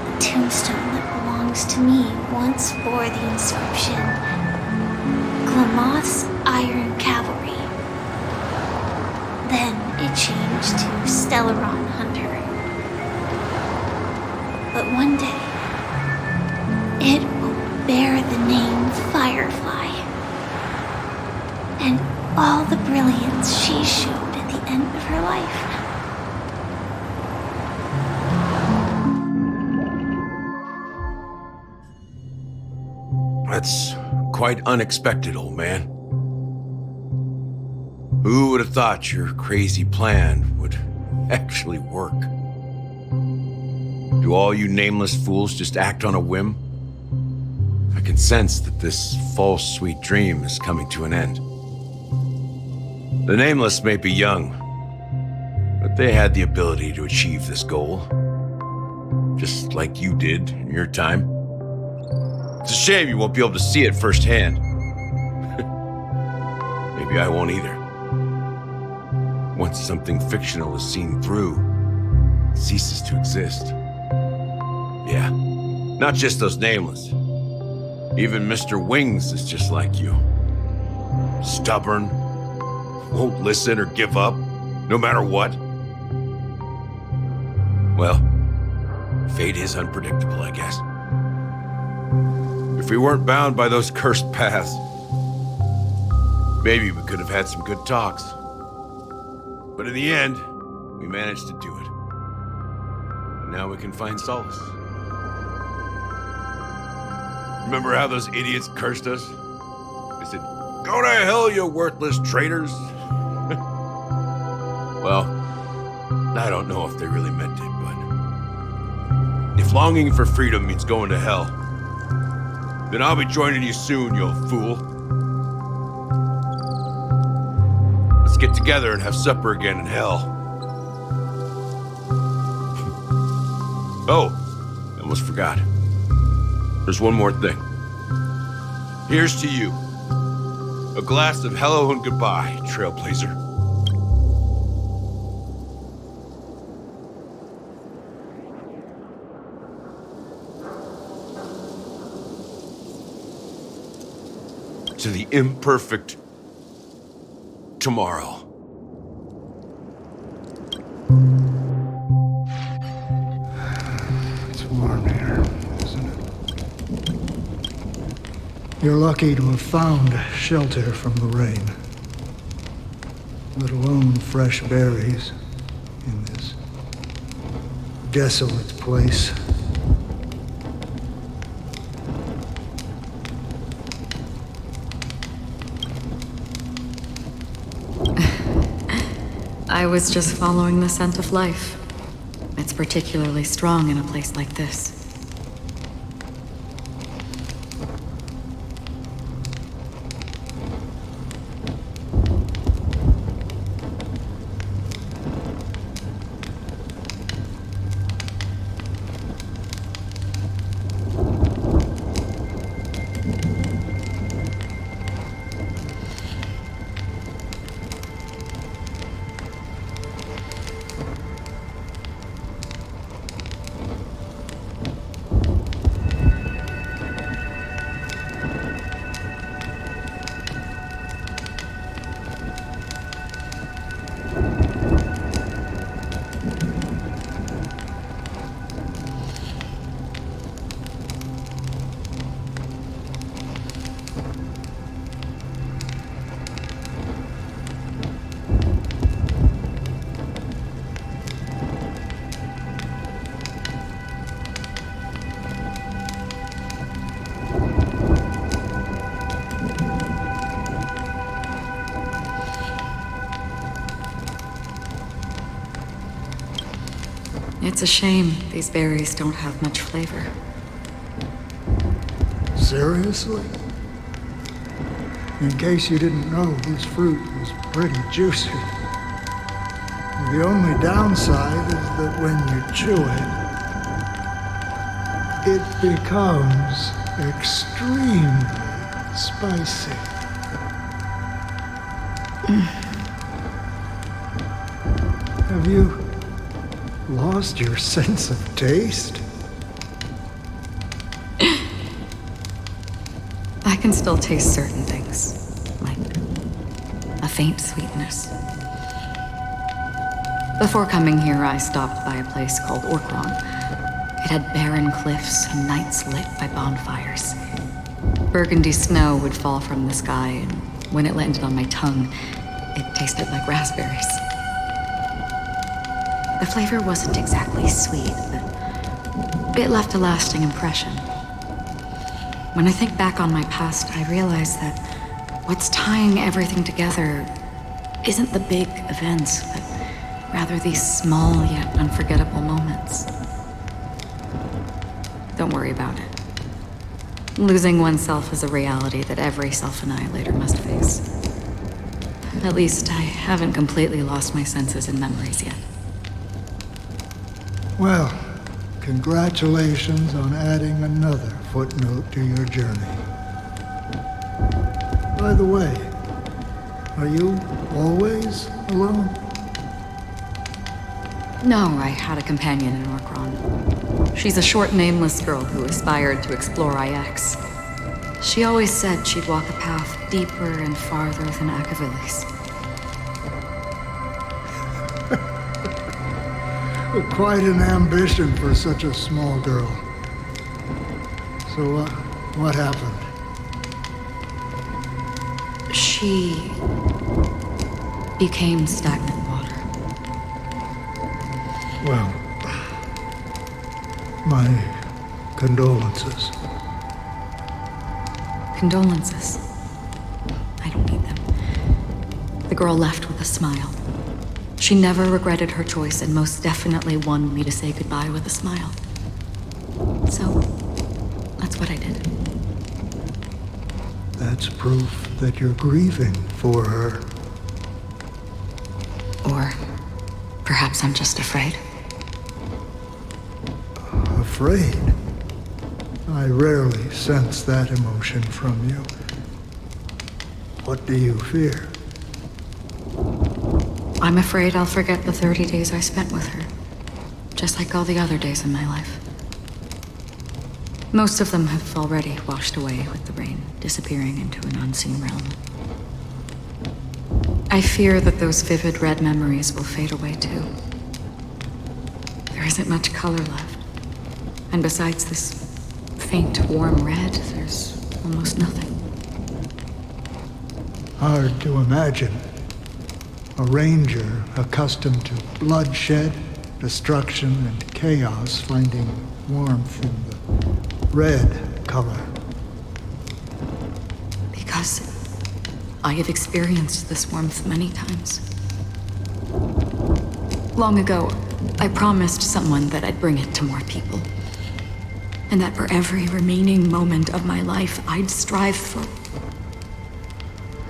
The tombstone that belongs to me once bore the inscription, Glamoth's Iron Cavalry. Then it changed to Stellaron Hunter. But one day, it will bear the name Firefly. And all the brilliance she showed at the end of her life. That's quite unexpected, old man. Who would have thought your crazy plan would actually work? Do all you nameless fools just act on a whim? I can sense that this false, sweet dream is coming to an end. The Nameless may be young, but they had the ability to achieve this goal. Just like you did in your time. It's a shame you won't be able to see it firsthand. Maybe I won't either. Once something fictional is seen through, it ceases to exist. Yeah, not just those Nameless. Even Mr. Wings is just like you. Stubborn, won't listen or give up, no matter what. Well, fate is unpredictable, I guess. If we weren't bound by those cursed paths, maybe we could have had some good talks. But in the end, we managed to do it. And now we can find solace. Remember how those idiots cursed us? They said, "Go to hell, you worthless traitors." Well, I don't know if they really meant it, but if longing for freedom means going to hell, then I'll be joining you soon, you fool. Let's get together and have supper again in hell. Oh, I almost forgot. There's one more thing. Here's to you. A glass of hello and goodbye, Trailblazer. To the imperfect tomorrow. It's warm here, isn't it? You're lucky to have found shelter from the rain. Let alone fresh berries in this desolate place. I was just following the scent of life. It's particularly strong in a place like this. It's a shame these berries don't have much flavor. Seriously? In case you didn't know, this fruit is pretty juicy. The only downside is that when you chew it, it becomes extremely spicy. Have you lost your sense of taste? I can still taste certain things, like a faint sweetness. Before coming here, I stopped by a place called Orkron. It had barren cliffs and nights lit by bonfires. Burgundy snow would fall from the sky, and when it landed on my tongue, it tasted like raspberries. The flavor wasn't exactly sweet, but it left a lasting impression. When I think back on my past, I realize that what's tying everything together isn't the big events, but rather these small yet unforgettable moments. Don't worry about it. Losing oneself is a reality that every self-annihilator must face. At least I haven't completely lost my senses and memories yet. Well, congratulations on adding another footnote to your journey. By the way, are you always alone? No, I had a companion in Orkron. She's a short, nameless girl who aspired to explore IX. She always said she'd walk a path deeper and farther than Akavilis. Quite an ambition for such a small girl. So, what happened? She became stagnant water. Well, my condolences. Condolences. I don't need them. The girl left with a smile. She never regretted her choice and most definitely wanted me to say goodbye with a smile. So, that's what I did. That's proof that you're grieving for her. Or perhaps I'm just afraid. Afraid? I rarely sense that emotion from you. What do you fear? I'm afraid I'll forget the 30 days I spent with her, just like all the other days in my life. Most of them have already washed away with the rain, disappearing into an unseen realm. I fear that those vivid red memories will fade away too. There isn't much color left, and besides this faint, warm red, there's almost nothing. Hard to imagine. A ranger accustomed to bloodshed, destruction, and chaos finding warmth in the red color. Because I have experienced this warmth many times. Long ago, I promised someone that I'd bring it to more people. And that for every remaining moment of my life, I'd strive for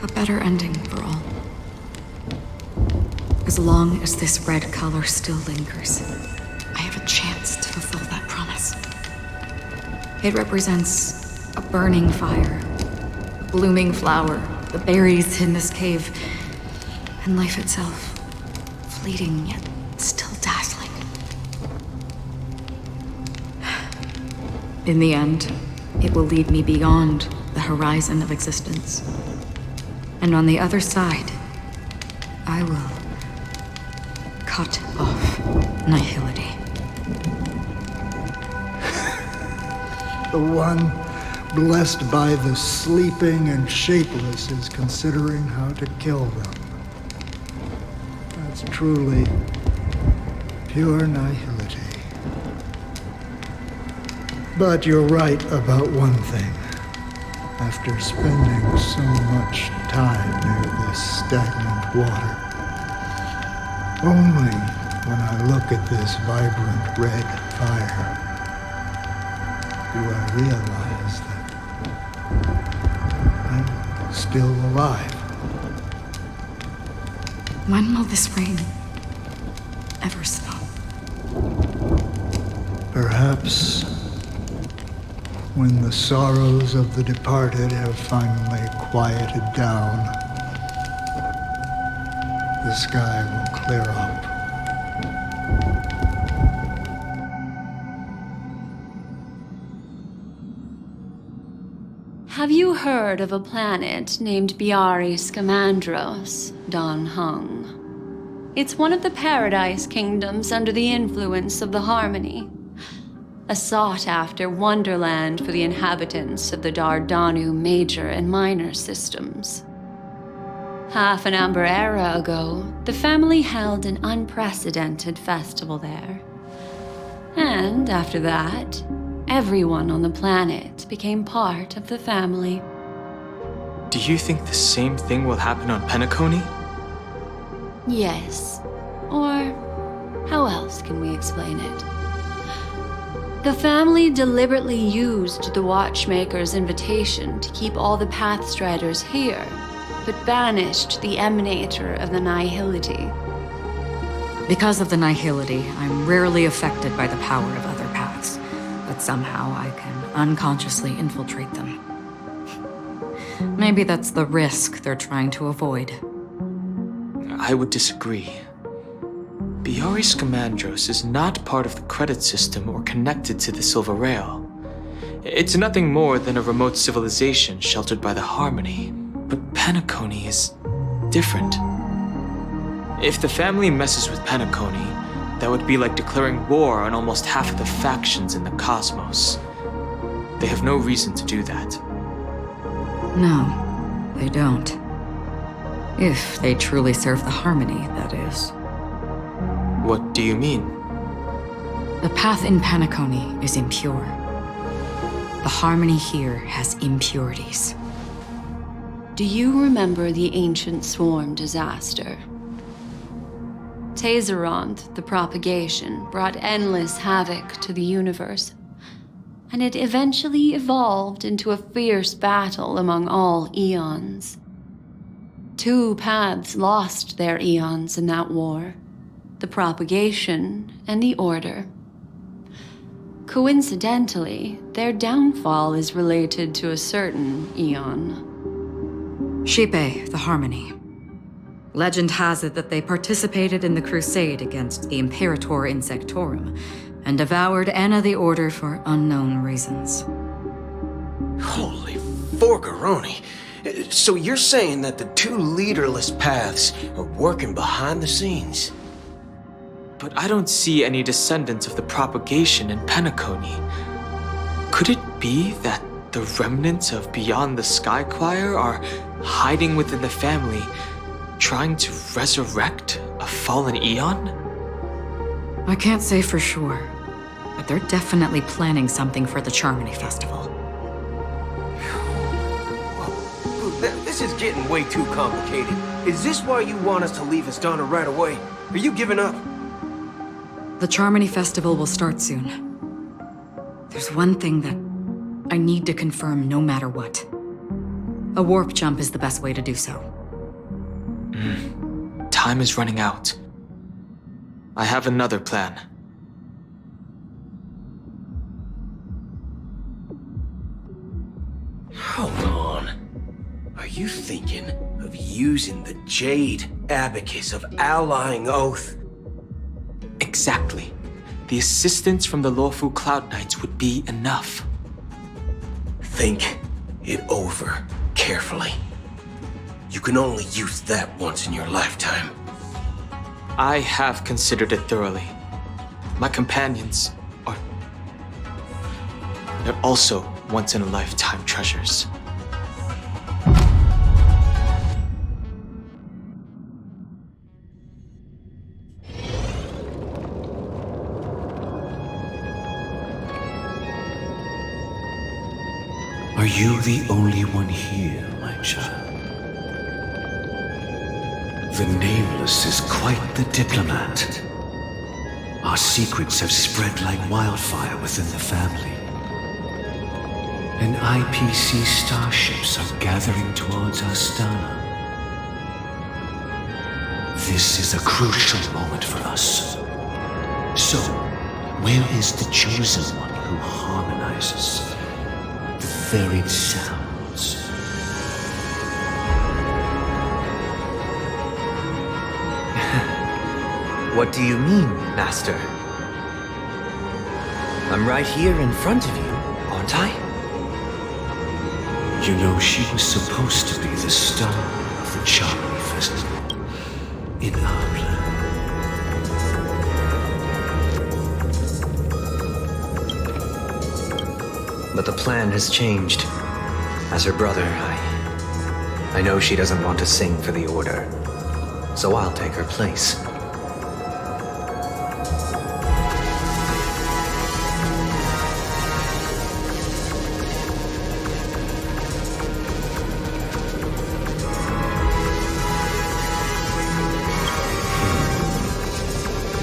a better ending for all. As long as this red color still lingers, I have a chance to fulfill that promise. It represents a burning fire, a blooming flower, the berries in this cave, and life itself, fleeting yet still dazzling. In the end, it will lead me beyond the horizon of existence. And on the other side, I will cut off nihility. The one blessed by the sleeping and shapeless is considering how to kill them. That's truly pure nihility. But you're right about one thing. After spending so much time near this stagnant water, only when I look at this vibrant red fire do I realize that I'm still alive. When will this rain ever stop? Perhaps when the sorrows of the departed have finally quieted down, the sky will clear up. Have you heard of a planet named Biari Scamandros, Don Hung? It's one of the Paradise Kingdoms under the influence of the Harmony. A sought-after wonderland for the inhabitants of the Dardanu major and minor systems. Half an Amber era ago, the family held an unprecedented festival there. And after that, everyone on the planet became part of the family. Do you think the same thing will happen on Penacony? Yes. Or how else can we explain it? The family deliberately used the Watchmaker's invitation to keep all the Pathstriders here, but banished the Emanator of the Nihility. Because of the Nihility, I'm rarely affected by the power of other paths, but somehow I can unconsciously infiltrate them. Maybe that's the risk they're trying to avoid. I would disagree. Biari Scamandros is not part of the credit system or connected to the Silver Rail. It's nothing more than a remote civilization sheltered by the Harmony. But Penacony is different. If the family messes with Penacony, that would be like declaring war on almost half of the factions in the cosmos. They have no reason to do that. No, they don't. If they truly serve the Harmony, that is. What do you mean? The path in Penacony is impure. The Harmony here has impurities. Do you remember the Ancient Swarm disaster? Tazeront, the propagation, brought endless havoc to the universe, and it eventually evolved into a fierce battle among all eons. 2 paths lost their eons in that war, the propagation and the order. Coincidentally, their downfall is related to a certain eon. Shipe, the Harmony. Legend has it that they participated in the crusade against the Imperator Insectorum and devoured Anna the Order for unknown reasons. Holy forgaroni. So you're saying that the 2 leaderless paths are working behind the scenes? But I don't see any descendants of the propagation in Penacony. Could it be that the remnants of Beyond the Sky Choir are hiding within the family, trying to resurrect a fallen eon? I can't say for sure, but they're definitely planning something for the Charmony Festival. This is getting way too complicated. Is this why you want us to leave Astana right away? Are you giving up? The Charmony Festival will start soon. There's one thing that I need to confirm no matter what. A warp jump is the best way to do so. Time is running out. I have another plan. Hold on. Are you thinking of using the Jade Abacus of Allying Oath? Exactly. The assistance from the lawful Cloud Knights would be enough. Think it over carefully. You can only use that once in your lifetime. I have considered it thoroughly. My companions are... They're also once-in-a-lifetime treasures. Are you the only one here, my child? The Nameless is quite the diplomat. Our secrets have spread like wildfire within the family. And IPC starships are gathering towards Astana. This is a crucial moment for us. So, where is the chosen one who harmonizes the varied sounds? What do you mean, Master? I'm right here in front of you, aren't I? You know, she was supposed to be the star of the Charmony Festival in our plan. But the plan has changed. As her brother, I know she doesn't want to sing for the Order, so I'll take her place.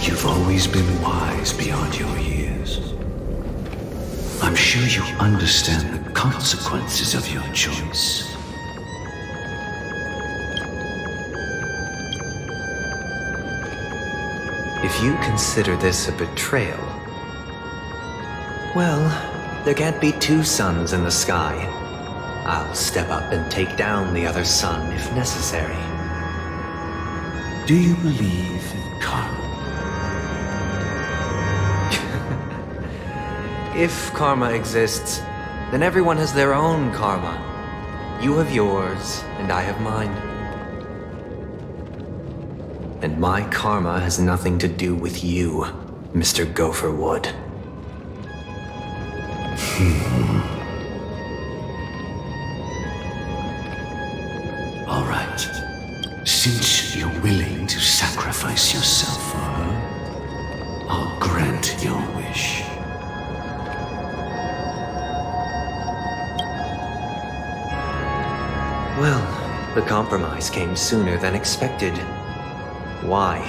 You've always been wise beyond your years. I'm sure you understand the consequences of your choice. If you consider this a betrayal, well, there can't be two suns in the sky. I'll step up and take down the other sun if necessary. Do you believe in karma? If karma exists, then everyone has their own karma. You have yours, and I have mine. And my karma has nothing to do with you, Mr. Gopherwood. All right. Since you're willing to sacrifice yourself for her, I'll grant your wish. Well, the compromise came sooner than expected. Why?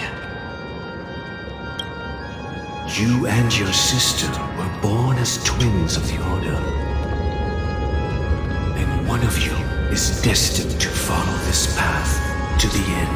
You and your sister were born as twins of the Order. And one of you is destined to follow this path to the end.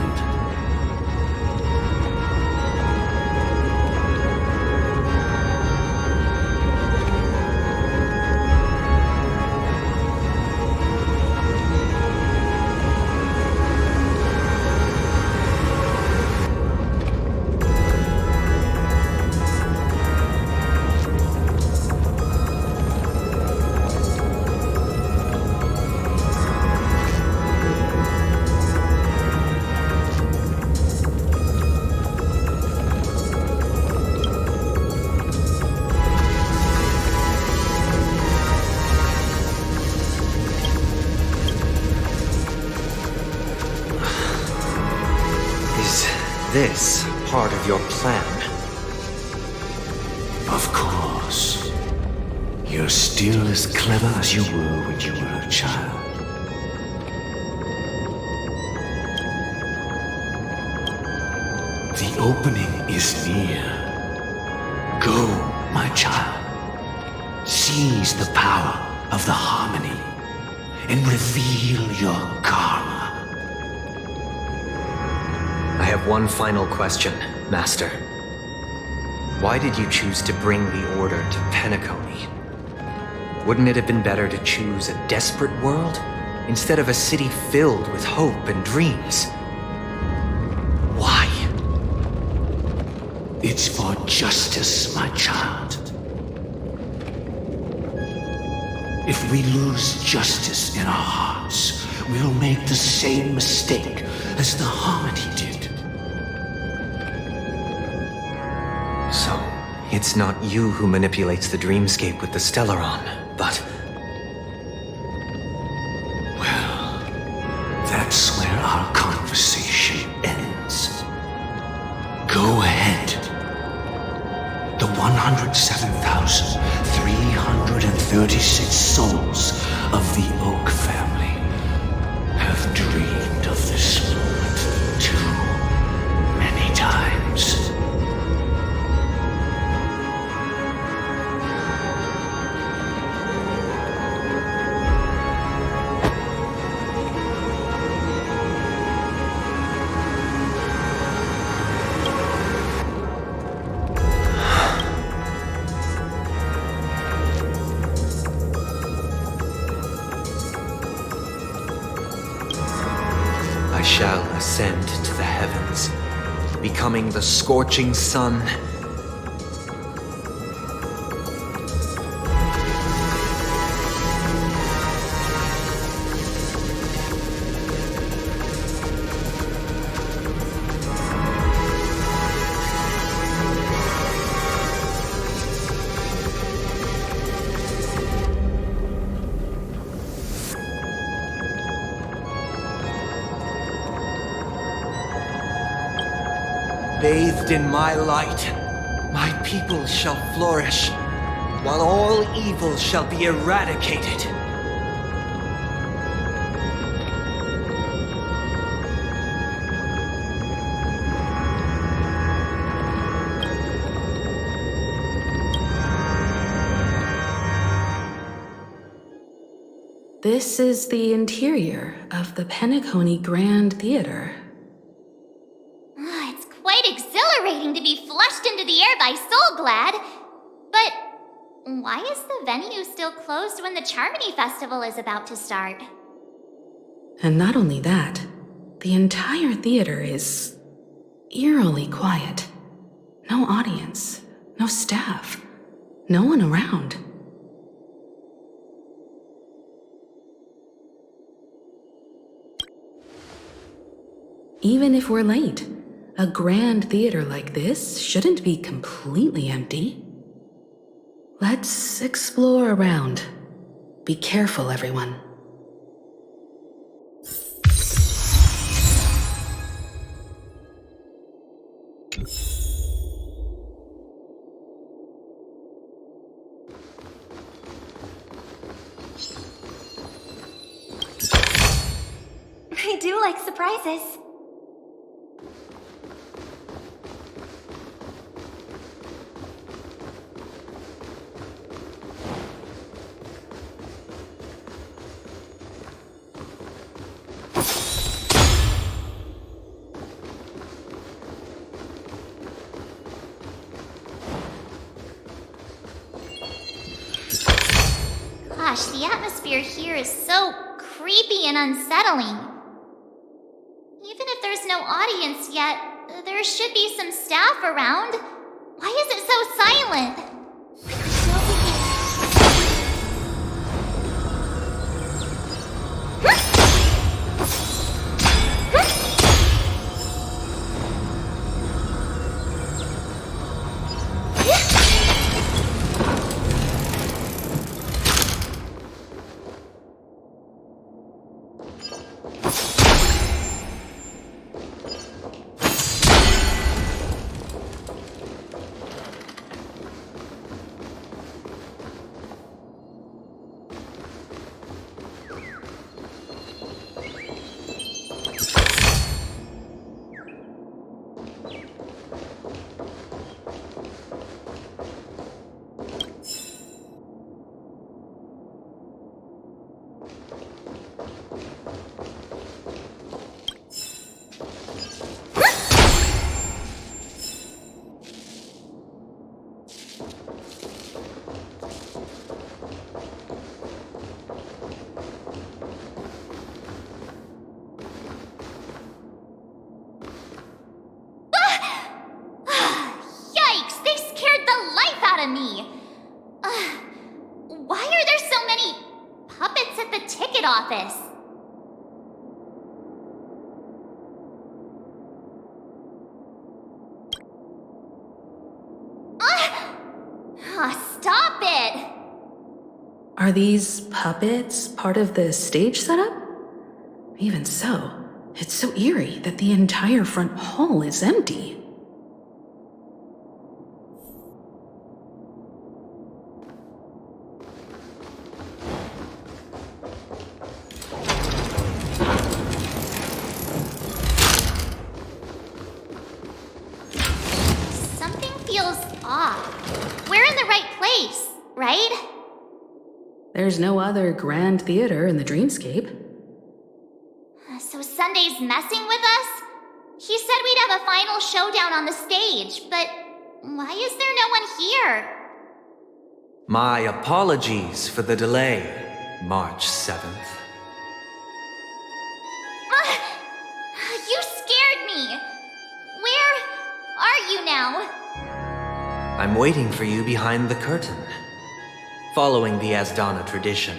This part of your plan? Of course. You're still as clever as you were when you were a child. The opening is near. Go, my child. Seize the power of the harmony and reveal your karma. I have one final question, Master. Why did you choose to bring the Order to Penacony? Wouldn't it have been better to choose a desperate world instead of a city filled with hope and dreams? Why? It's for justice, my child. If we lose justice in our hearts, we'll make the same mistake as the Harmony did. So, it's not you who manipulates the dreamscape with the Stellaron, but... Well, that's where our conversation ends. Go ahead. The 107,336 souls of the Oak family have dreamed of this moment too many times. I shall ascend to the heavens, becoming the scorching sun. Bathed in my light, my people shall flourish, while all evil shall be eradicated. This is the interior of the Penacony Grand Theater. It's quite exhilarating to be flushed into the air by Soulglad. But why is the venue still closed when the Charmony Festival is about to start? And not only that, the entire theater is eerily quiet. No audience, no staff, no one around. Even if we're late, a grand theater like this shouldn't be completely empty. Let's explore around. Be careful, everyone. I do like surprises. Gosh, the atmosphere here is so creepy and unsettling. Even if there's no audience yet, there should be some staff around. Why is it so silent? out of me. Why are there so many puppets at the ticket office? Stop it! Are these puppets part of the stage setup? Even so, it's so eerie that the entire front hall is empty. Something feels off. We're in the right place, right? There's no other grand theater in the dreamscape. So Sunday's messing with us? He said we'd have a final showdown on the stage, but why is there no one here? My apologies for the delay, March 7th. You scared me. Where are you now? I'm waiting for you behind the curtain. Following the Asdana tradition,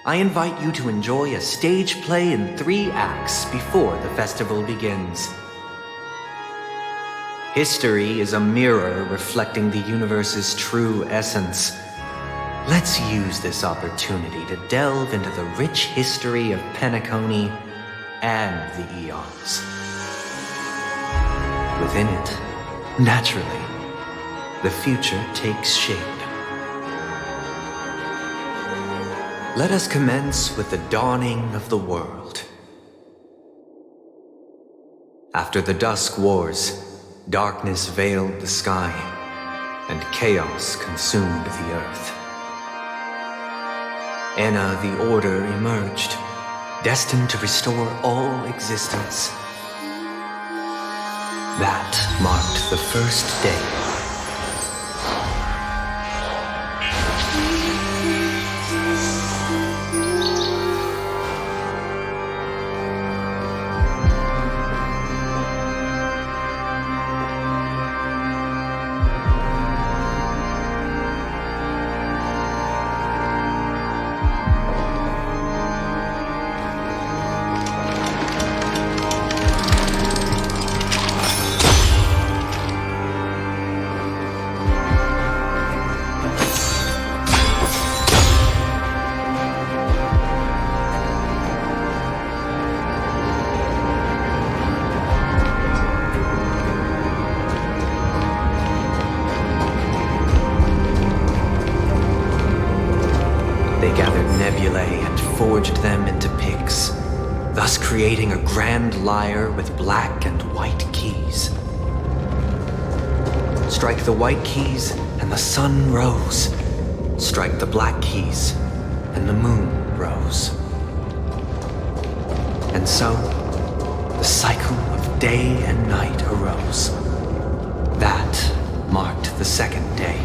I invite you to enjoy a stage play in 3 acts before the festival begins. History is a mirror reflecting the universe's true essence. Let's use this opportunity to delve into the rich history of Penacony and the eons. Within it, naturally, the future takes shape. Let us commence with the dawning of the world. After the Dusk Wars, darkness veiled the sky, and chaos consumed the earth. Enna the Order emerged, destined to restore all existence. That marked the first day. Forged them into pigs, thus creating a grand lyre with black and white keys. Strike the white keys and the sun rose. Strike the black keys and the moon rose. And so, the cycle of day and night arose. That marked the second day.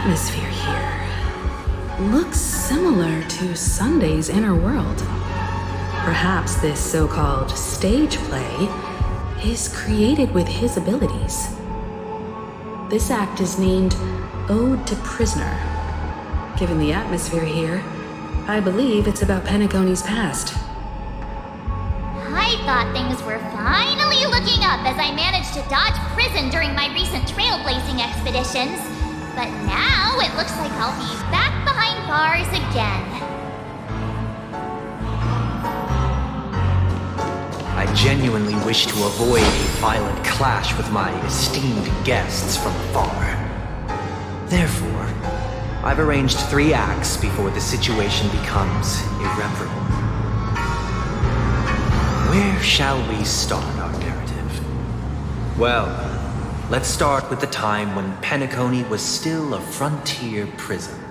atmosphere here looks similar to Sunday's inner world. Perhaps this so-called stage play is created with his abilities. This act is named Ode to Prisoner. Given the atmosphere here, I believe it's about Penacony's past. I thought things were finally looking up as I managed to dodge prison during my recent trailblazing expeditions. But now it looks like I'll be back behind bars again. I genuinely wish to avoid a violent clash with my esteemed guests from afar. Therefore, I've arranged 3 acts before the situation becomes irreparable. Where shall we start our narrative? Well, let's start with the time when Penacony was still a frontier prison.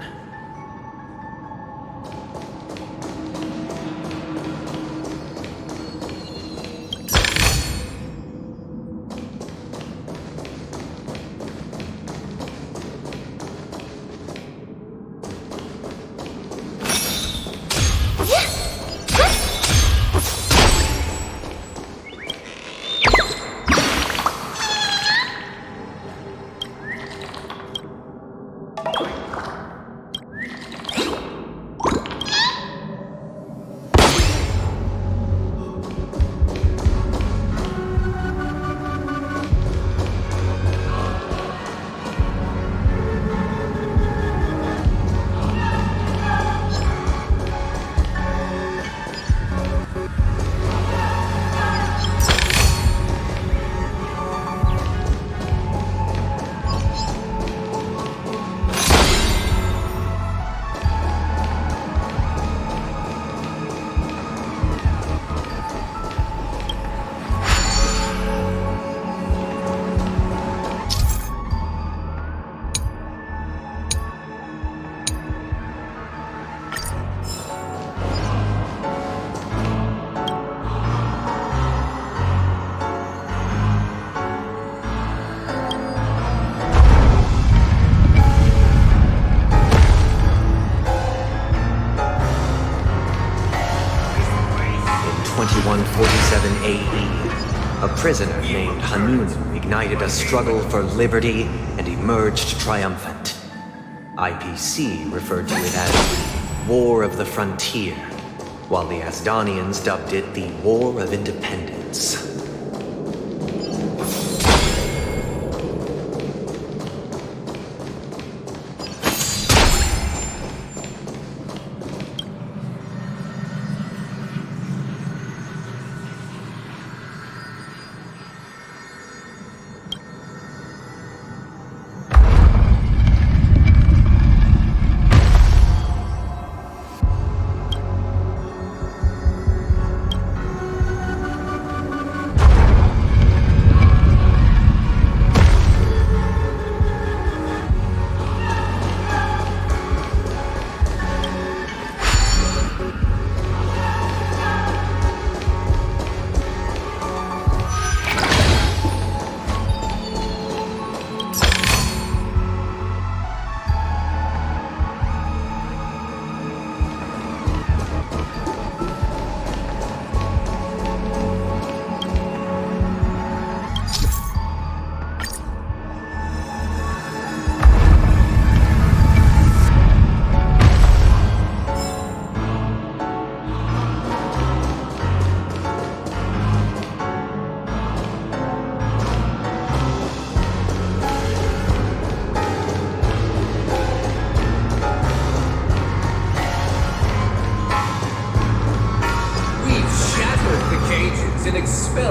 A prisoner named Honik ignited a struggle for liberty and emerged triumphant. IPC referred to it as War of the Frontier, while the Asdanians dubbed it the War of Independence.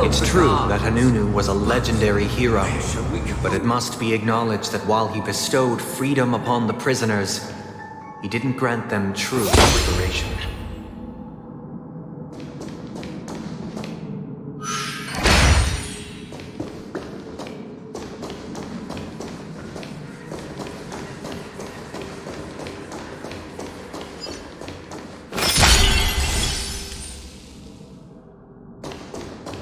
It's true that Hanunu was a legendary hero, but it must be acknowledged that while he bestowed freedom upon the prisoners, he didn't grant them true liberation.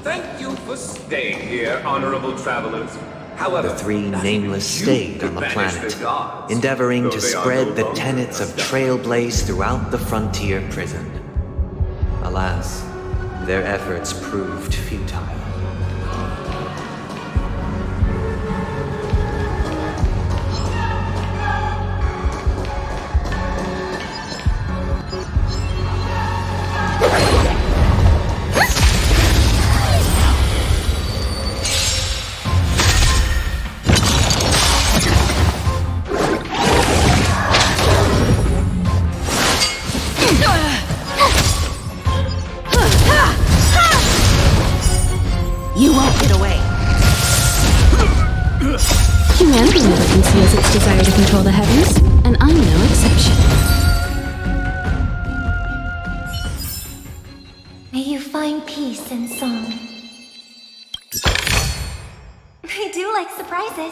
Thank you for staying here, honorable travelers. However, The 3 nameless stayed on the planet, endeavoring to spread the tenets of Trailblaze throughout the frontier prison. Alas, their efforts proved futile. Humanity never conceals its desire to control the heavens, and I'm no exception. May you find peace in song. I do like surprises.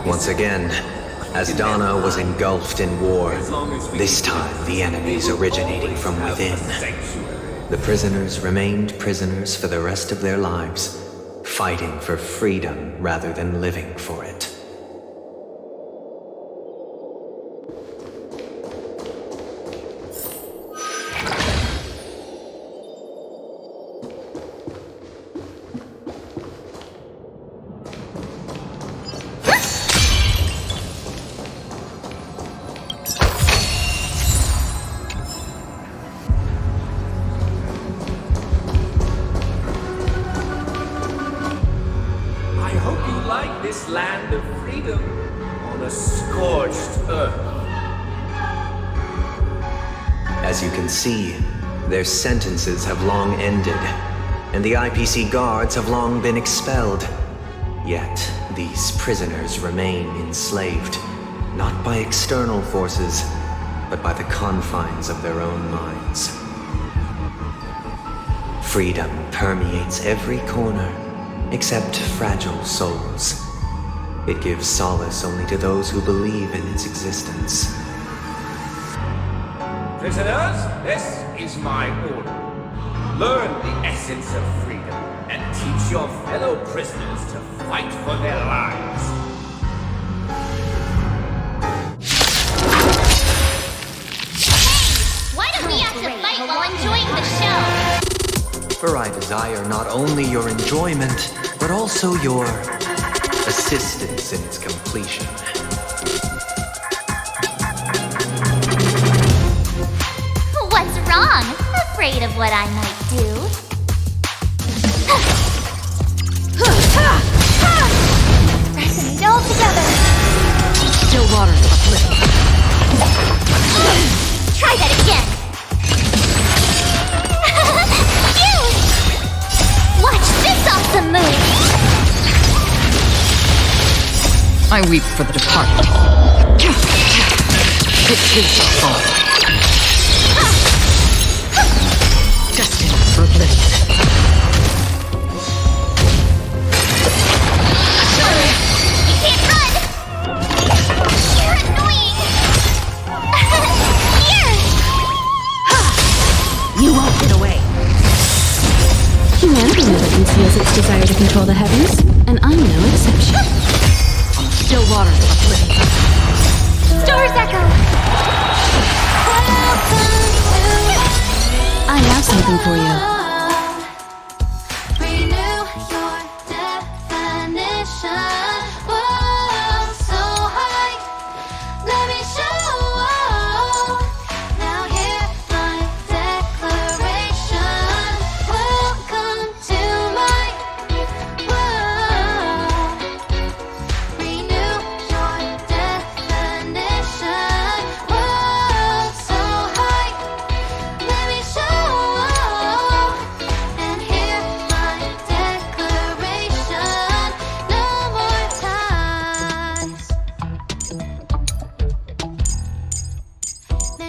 Once again, as Donna was engulfed in war, this time the enemies originating from within. The prisoners remained prisoners for the rest of their lives, fighting for freedom rather than living for it. This land of freedom on a scorched earth. As you can see, their sentences have long ended, and the IPC guards have long been expelled. Yet, these prisoners remain enslaved, not by external forces, but by the confines of their own minds. Freedom permeates every corner, except fragile souls. It gives solace only to those who believe in its existence. Prisoners, this is my order. Learn the essence of freedom and teach your fellow prisoners to fight for their lives. Hey! Why don't we have to fight while enjoying the show? For I desire not only your enjoyment, but also your assistance in its completion. What's wrong? Afraid of what I might do? Pressing it all together. Still water uplifting. Try that again. Watch this awesome move! I weep for the departed. It is your fault. Destined for oblivion. You can't run! You're annoying! Here! You won't get away. Humanity never conceals its desire to control the heavens, and I'm no exception. Still water uplifting. Stars echo! I have something for you. Renew your definition. Whoa, so high. Let me show. Now hear my declaration. Welcome to my world. Renew your definition. Whoa, so high. Let me show.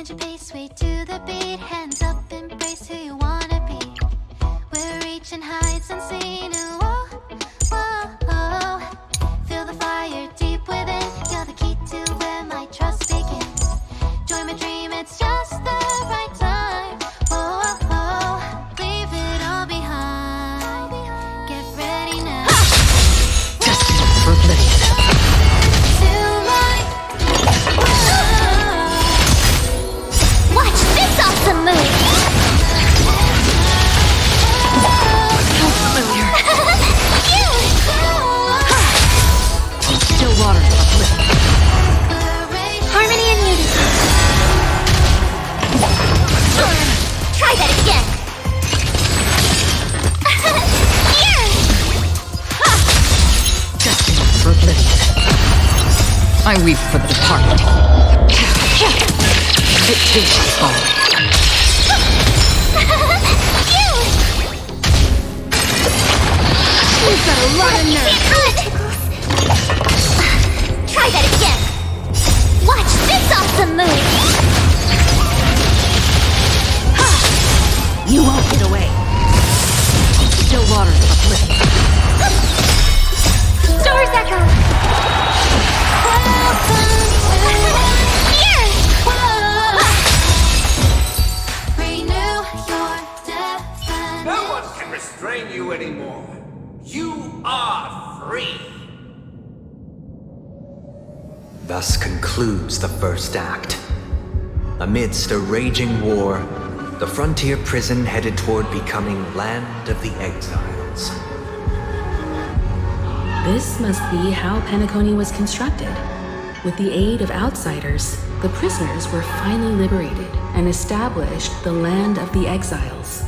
Change your pace, way to the beat. Hands up, embrace who you wanna be. We're reaching heights unseen. Whoa, whoa, whoa. Feel the fire deep within. You're the key to where my trust begins. Join my dream, it's just the right time. Whoa, whoa, whoa. Leave it all behind. Get ready now. Destined for oblivion. Watch this awesome move! So familiar. Still water. Harmony and unity. Try that again. Destined for oblivion. I weep for the departed. It too shall fall. You've got a lot of nerve. Try that again. Watch this awesome move. You won't get away. Still water of oblivion. Stars echo. No one can restrain you anymore. You are free. Thus concludes the first act. Amidst a raging war, the frontier prison headed toward becoming Land of the Exiles. This must be how Penacony was constructed. With the aid of outsiders, the prisoners were finally liberated and established the Land of the Exiles.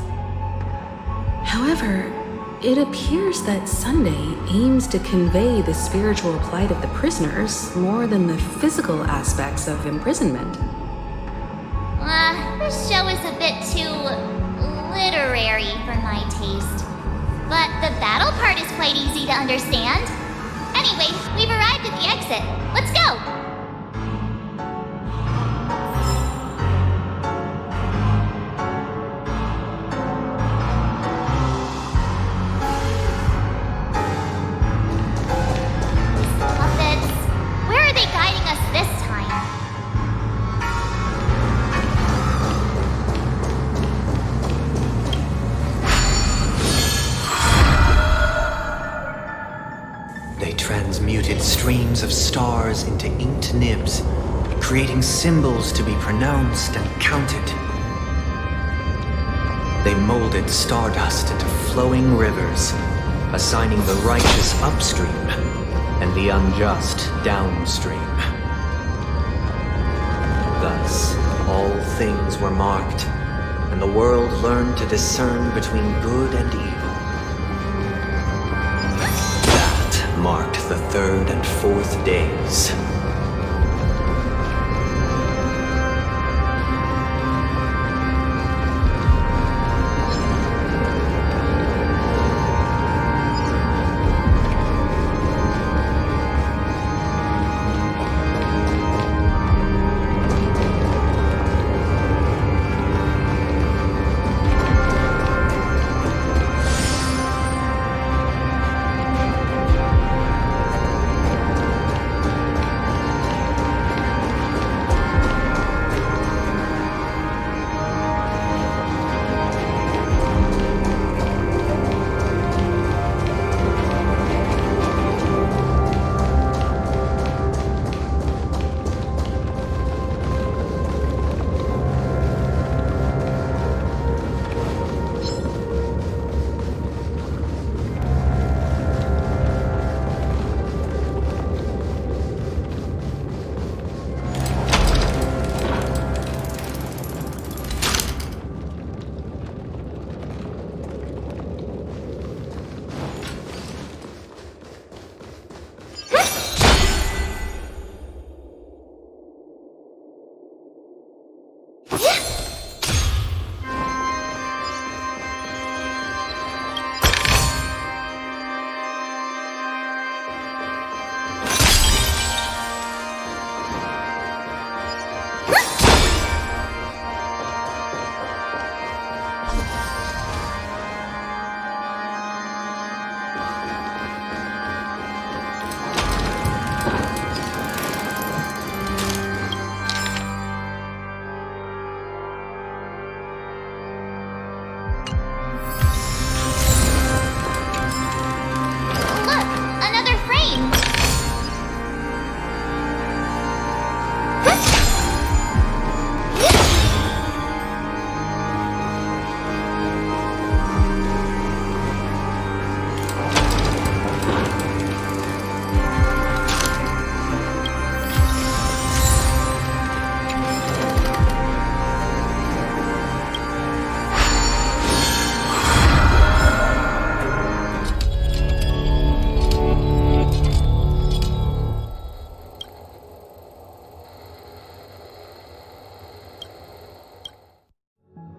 However, it appears that Sunday aims to convey the spiritual plight of the prisoners more than the physical aspects of imprisonment. This show is a bit too literary for my taste. But the battle part is quite easy to understand. Anyway, we've arrived at the exit. Let's go! Where are they guiding us this time? They transmuted streams of stars into inked nibs, creating symbols to be pronounced and counted. They molded stardust into flowing rivers, assigning the righteous upstream and the unjust downstream. Thus, all things were marked, and the world learned to discern between good and evil. That marked the third and fourth days.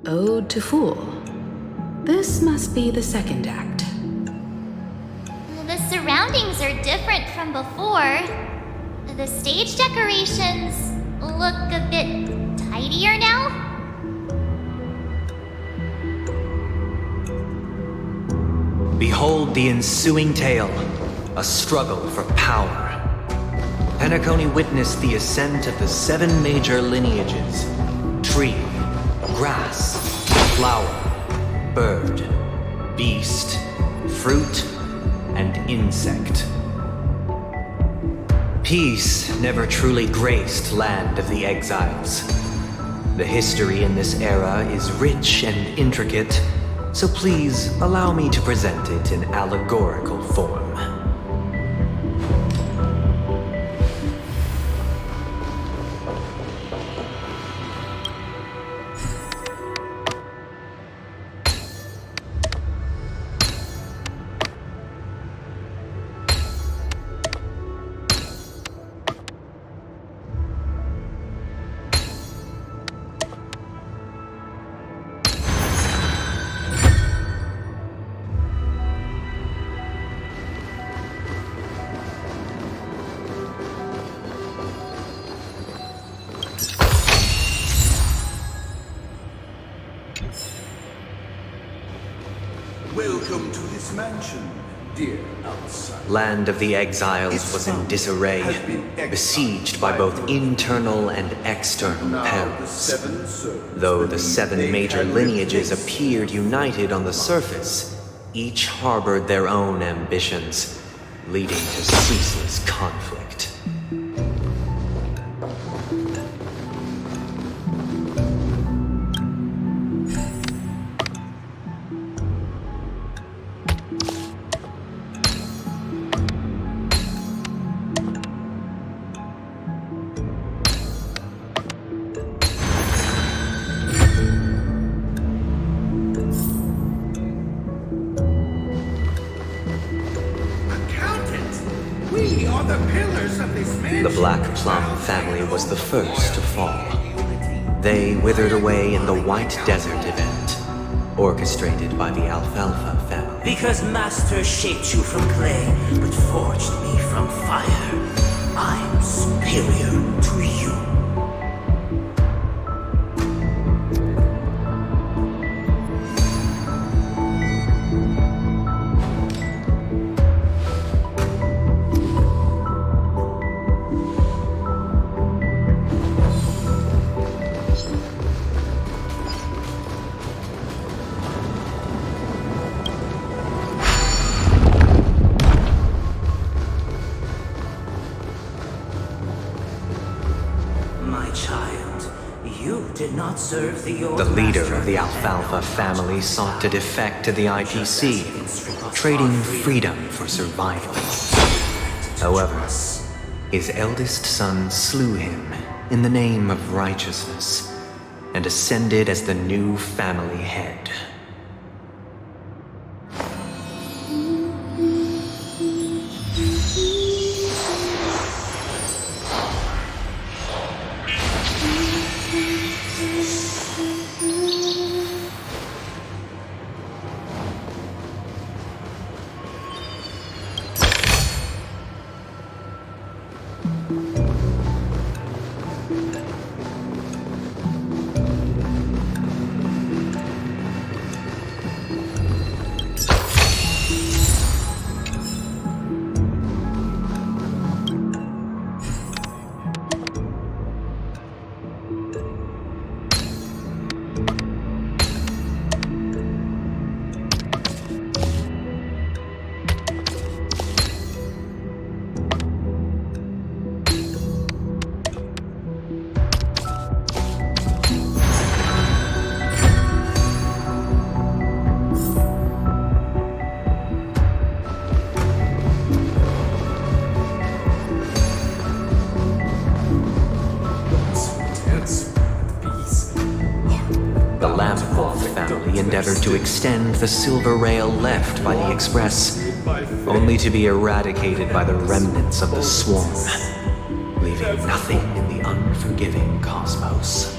Ode to Fool. This must be the second act. The surroundings are different from before. The stage decorations look a bit tidier now. Behold the ensuing tale, a struggle for power. Penacony witnessed the ascent of the 7 major lineages: tree, grass, flower, bird, beast, fruit, and insect. Peace never truly graced Land of the Exiles. The history in this era is rich and intricate, so please allow me to present it in allegorical form. Welcome to this mansion, dear outsider. Land of the Exiles was in disarray, besieged by both internal and external perils. Though the 7 major lineages appeared united on the surface, each harbored their own ambitions, leading to ceaseless conflict. The Black Plum family was the first to fall. They withered away in the White Desert event, orchestrated by the Alfalfa family. Because Master shaped you from clay, but forged me from fire, I'm superior to you. The leader of the Alfalfa family sought to defect to the IPC, trading freedom for survival. However, his eldest son slew him in the name of righteousness and ascended as the new family head. Endeavored to extend the silver rail left by the Express, only to be eradicated by the remnants of the swarm, leaving nothing in the unforgiving cosmos.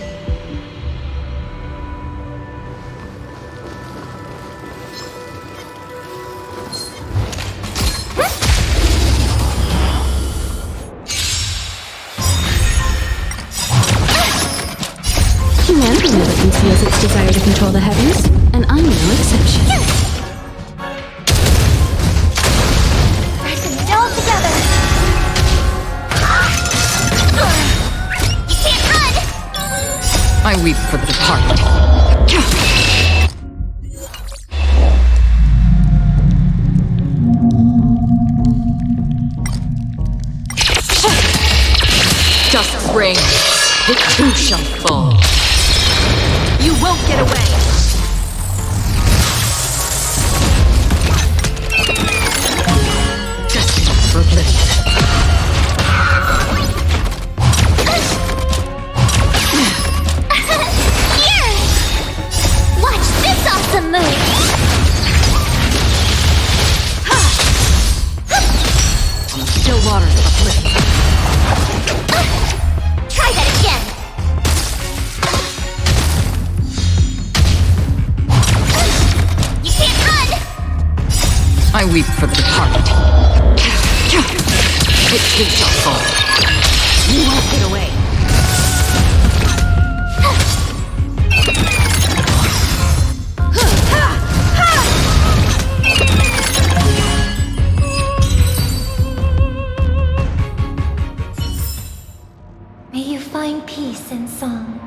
Humanity never conceals its desire to control the heavens, and I'm no exception. Pressing it all together. You can't run! I weep for the departed. Just reign. It too shall fall. You won't get away. Destined for oblivion. Here! Watch this awesome move! Still waters of oblivion. Try that again! You can't run! I weep for the departed. It too shall fall. You won't get away. May you find peace in song.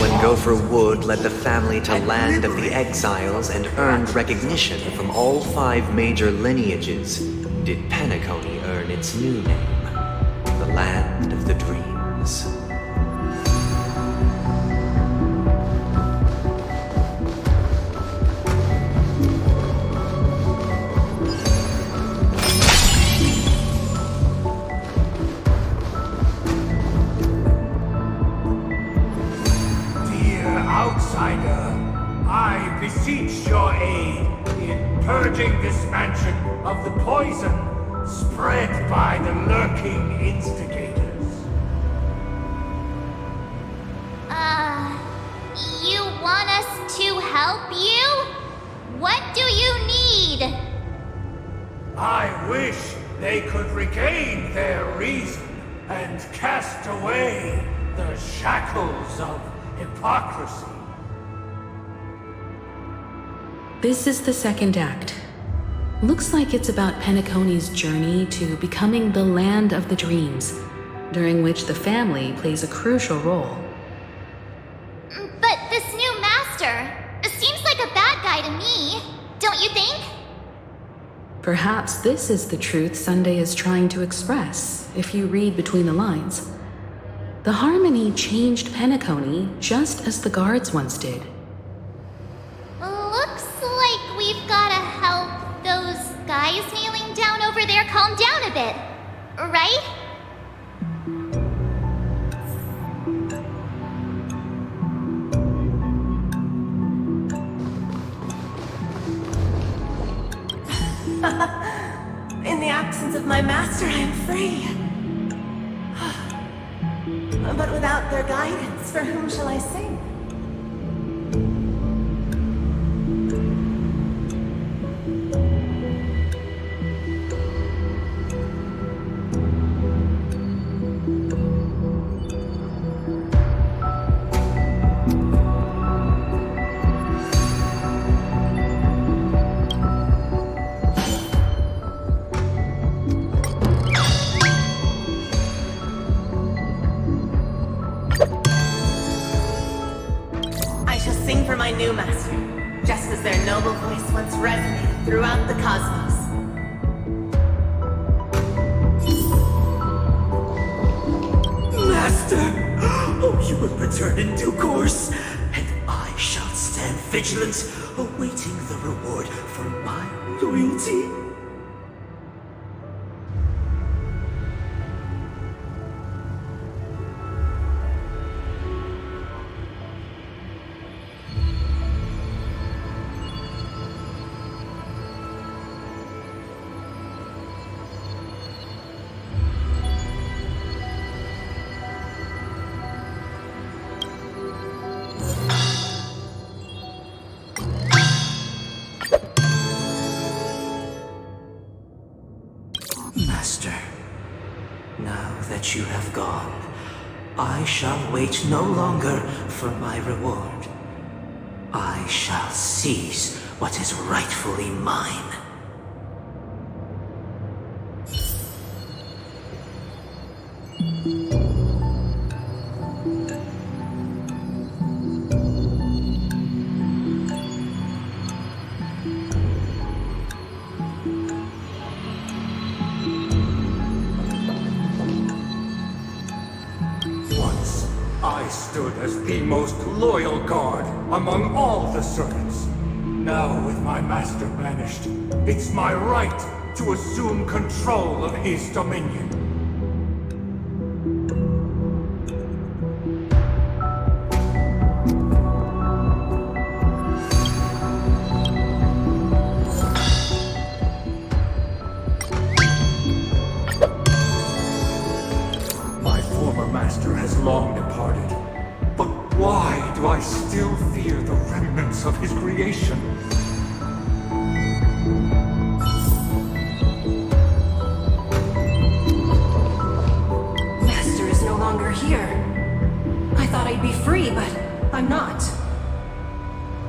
When Gopher Wood led the family to land of the exiles and earned recognition from all 5 major lineages, did Penacony earn its new name, the Land of the Dreams. Outsider, I beseech your aid in purging this mansion of the poison spread by the lurking instigators. You want us to help you? What do you need? I wish they could regain their reason and cast away the shackles of hypocrisy. This is the second act. Looks like it's about Penacony's journey to becoming the Land of the Dreams, during which the family plays a crucial role. But this new master seems like a bad guy to me, don't you think? Perhaps this is the truth Sunday is trying to express, if you read between the lines. The Harmony changed Penacony just as the guards once did. Looks like we've gotta help those guys kneeling down over there calm down a bit, right? In the absence of my master, I am free. But without their guidance, for whom shall I sing? Sing for my new master, just as their noble voice once resonated throughout the cosmos. Master! Oh, you will return in due course, and I shall stand vigilant, awaiting the reward for my loyalty. Now that you have gone, I shall wait no longer for my reward. I shall seize what is rightfully mine. Once, I stood as the most loyal guard among all the servants. Now, with my master banished, it's my right to assume control of his dominion. My former master has long departed, but why do I still fear the remnants of his creation? Master is no longer here. I thought I'd be free, but I'm not.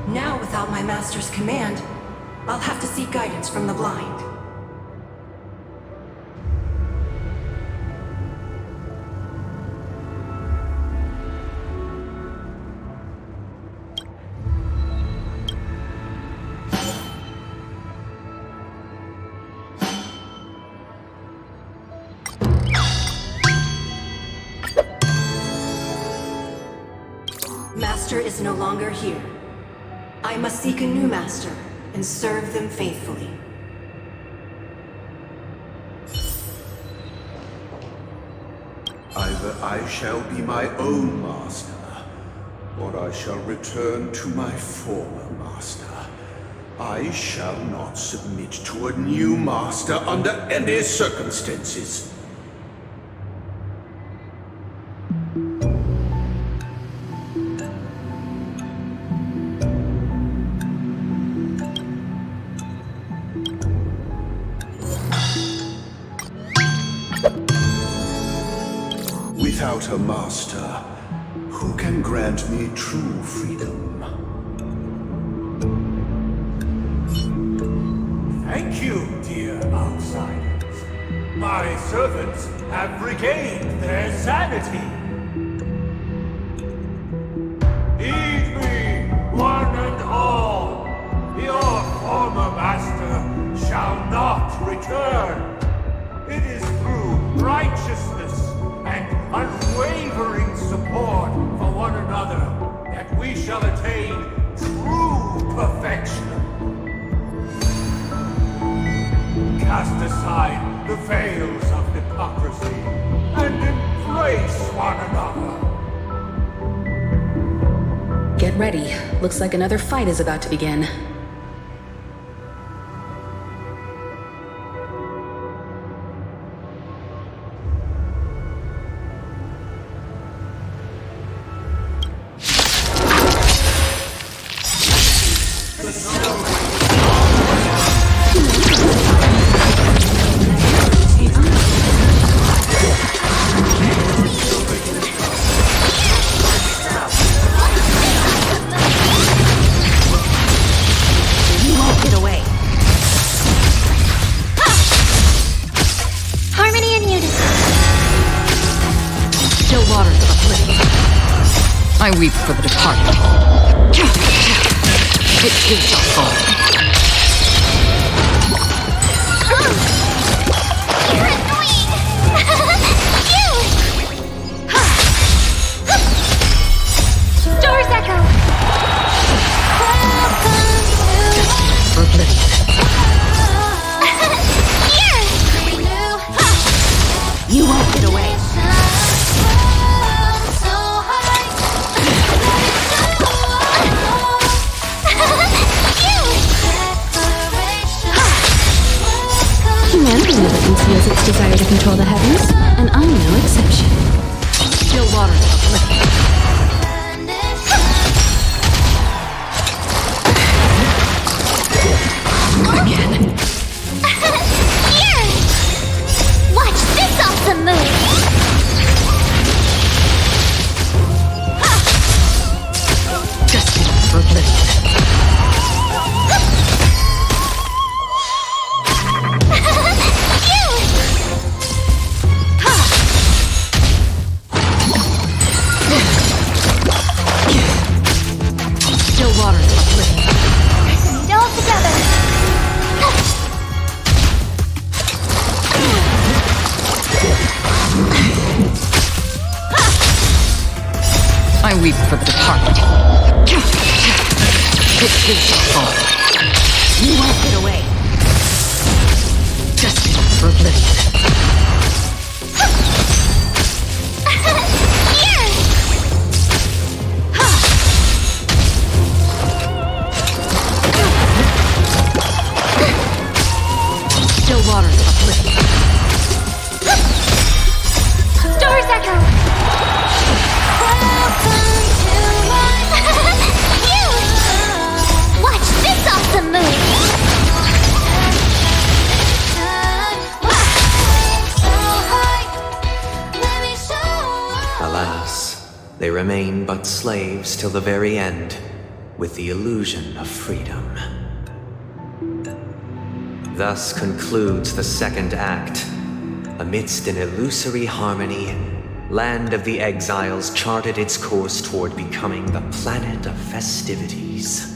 Now, without my master's command, I'll have to seek guidance from the blind. Master is no longer here. I must seek a new master and serve them faithfully. Either I shall be my own master, or I shall return to my former master. I shall not submit to a new master under any circumstances. Without a master, who can grant me true freedom? Thank you, dear outsiders. My servants have regained their sanity. Heed me, one and all. Your former master shall not return. It is through righteousness and unwavering support for one another that we shall attain true perfection. Cast aside the veils of hypocrisy and embrace one another. Get ready. Looks like another fight is about to begin. I weep for the departed. It is our fault. You're annoying! Stars Echo! For oblivion. Here! You won't get away. Humanity never conceals its desire to control the heavens, and I'm no exception. Still water to oblivion. Again. Here! Watch this awesome move! harmony. This is your fall. You won't get away. Destined for oblivion. Still waters uplifting. Stars echo! Watch this awesome move! Alas, they remain but slaves till the very end, with the illusion of freedom. Thus concludes the second act. Amidst an illusory harmony, Land of the Exiles charted its course toward becoming the planet of festivities.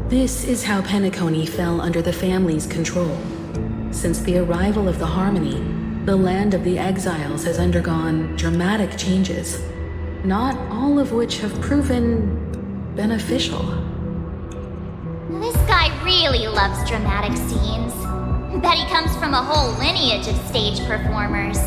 This is how Penacony fell under the family's control. Since the arrival of the Harmony, the Land of the Exiles has undergone dramatic changes, not all of which have proven beneficial. This guy really loves dramatic scenes. Bet he comes from a whole lineage of stage performers.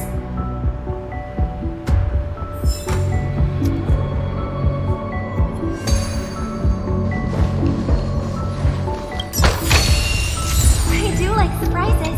I do like surprises.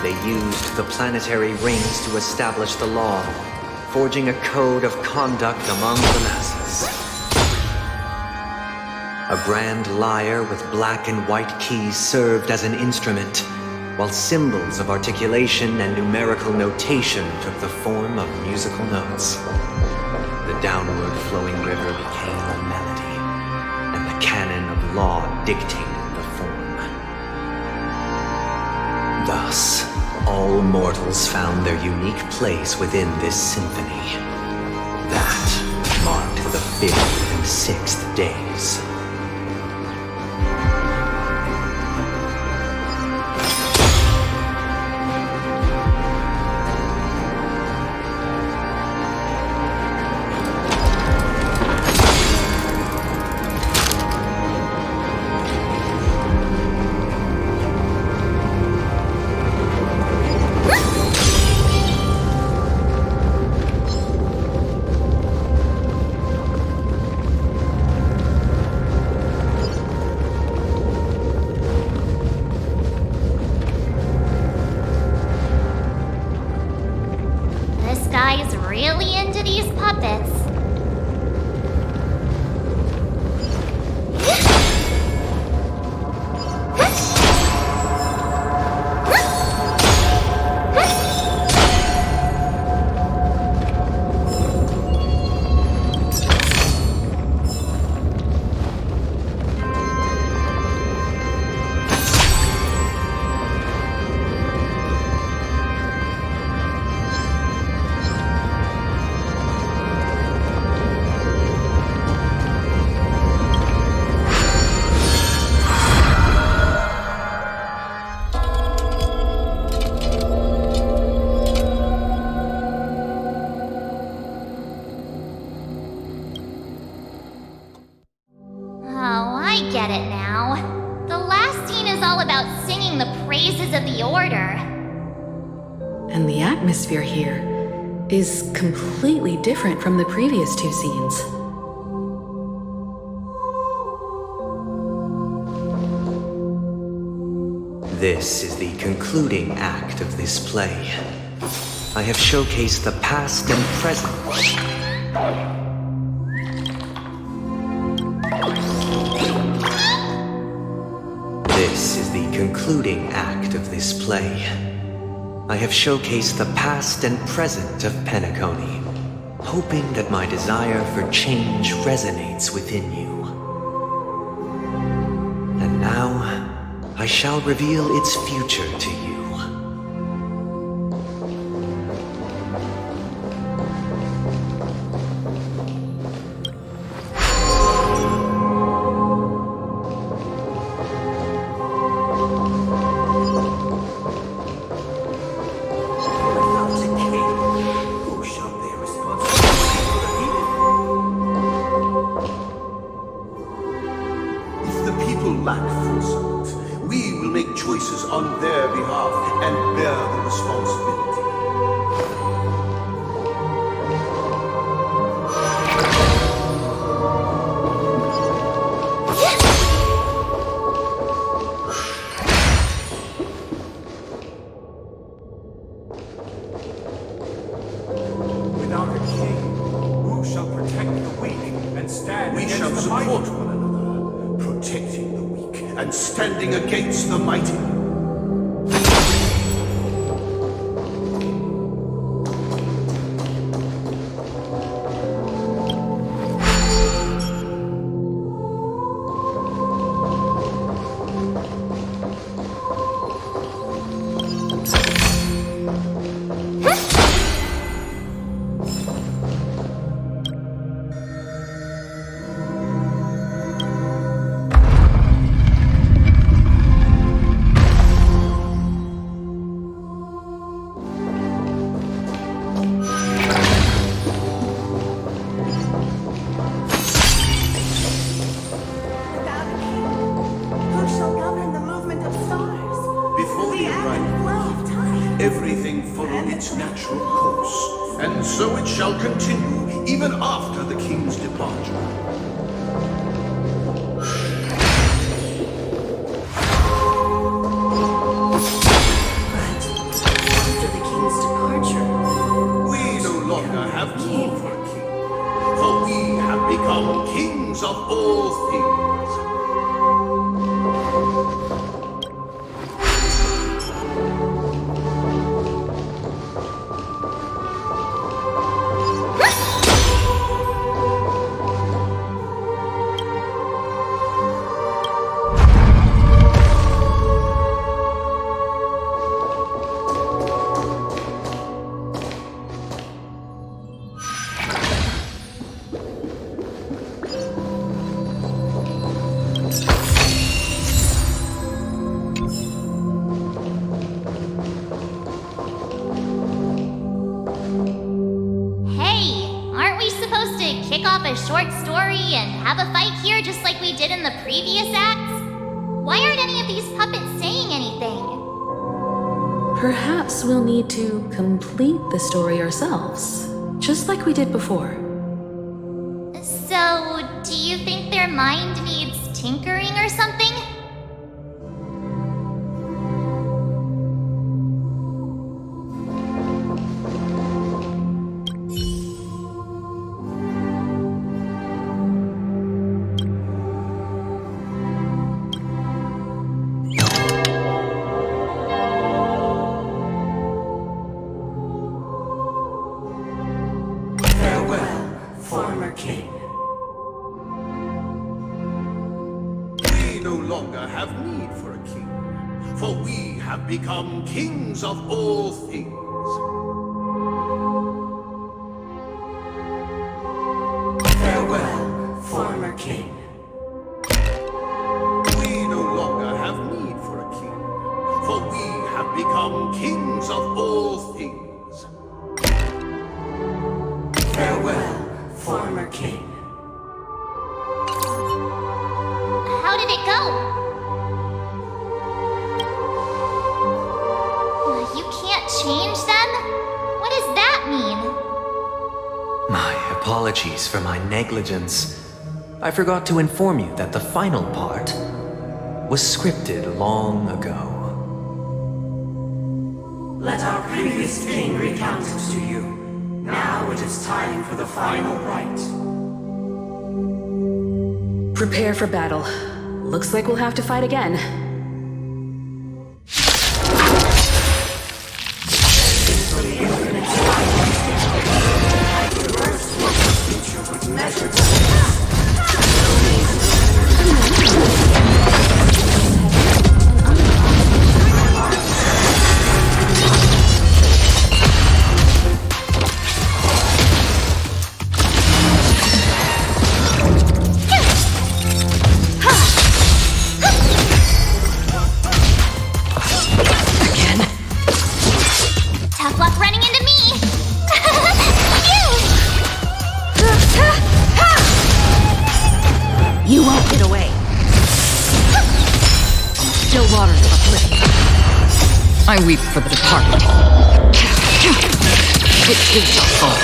They used the planetary rings to establish the law, forging a code of conduct among the masses. A grand lyre with black and white keys served as an instrument, while symbols of articulation and numerical notation took the form of musical notes. The downward flowing river became a melody, and the canon of law dictated the form. Thus, all mortals found their unique place within this symphony. That marked the 5th and 6th days. This guy is really into these puppets. Oh, I get it now. The last scene is all about singing the praises of the Order. And the atmosphere here is completely different from the previous two scenes. This is the concluding act of this play. I have showcased the past and present. This is the concluding act of this play. I have showcased the past and present of Penacony, hoping that my desire for change resonates within you. And now, I shall reveal its future to you. Perhaps we'll need to complete the story ourselves, just like we did before. So, do you think their mind needs tinkering or something? Become kings of all things. Farewell, former king. We no longer have need for a king, for we have become kings of all things. Farewell, former king. How did it go? Change them? What does that mean? My apologies for my negligence. I forgot to inform you that the final part was scripted long ago. Let our previous king recount it to you. Now it is time for the final rite. Prepare for battle. Looks like we'll have to fight again. Tough luck running into me! You won't get away. Still waters of oblivion. I weep for the departed. It too shall fall.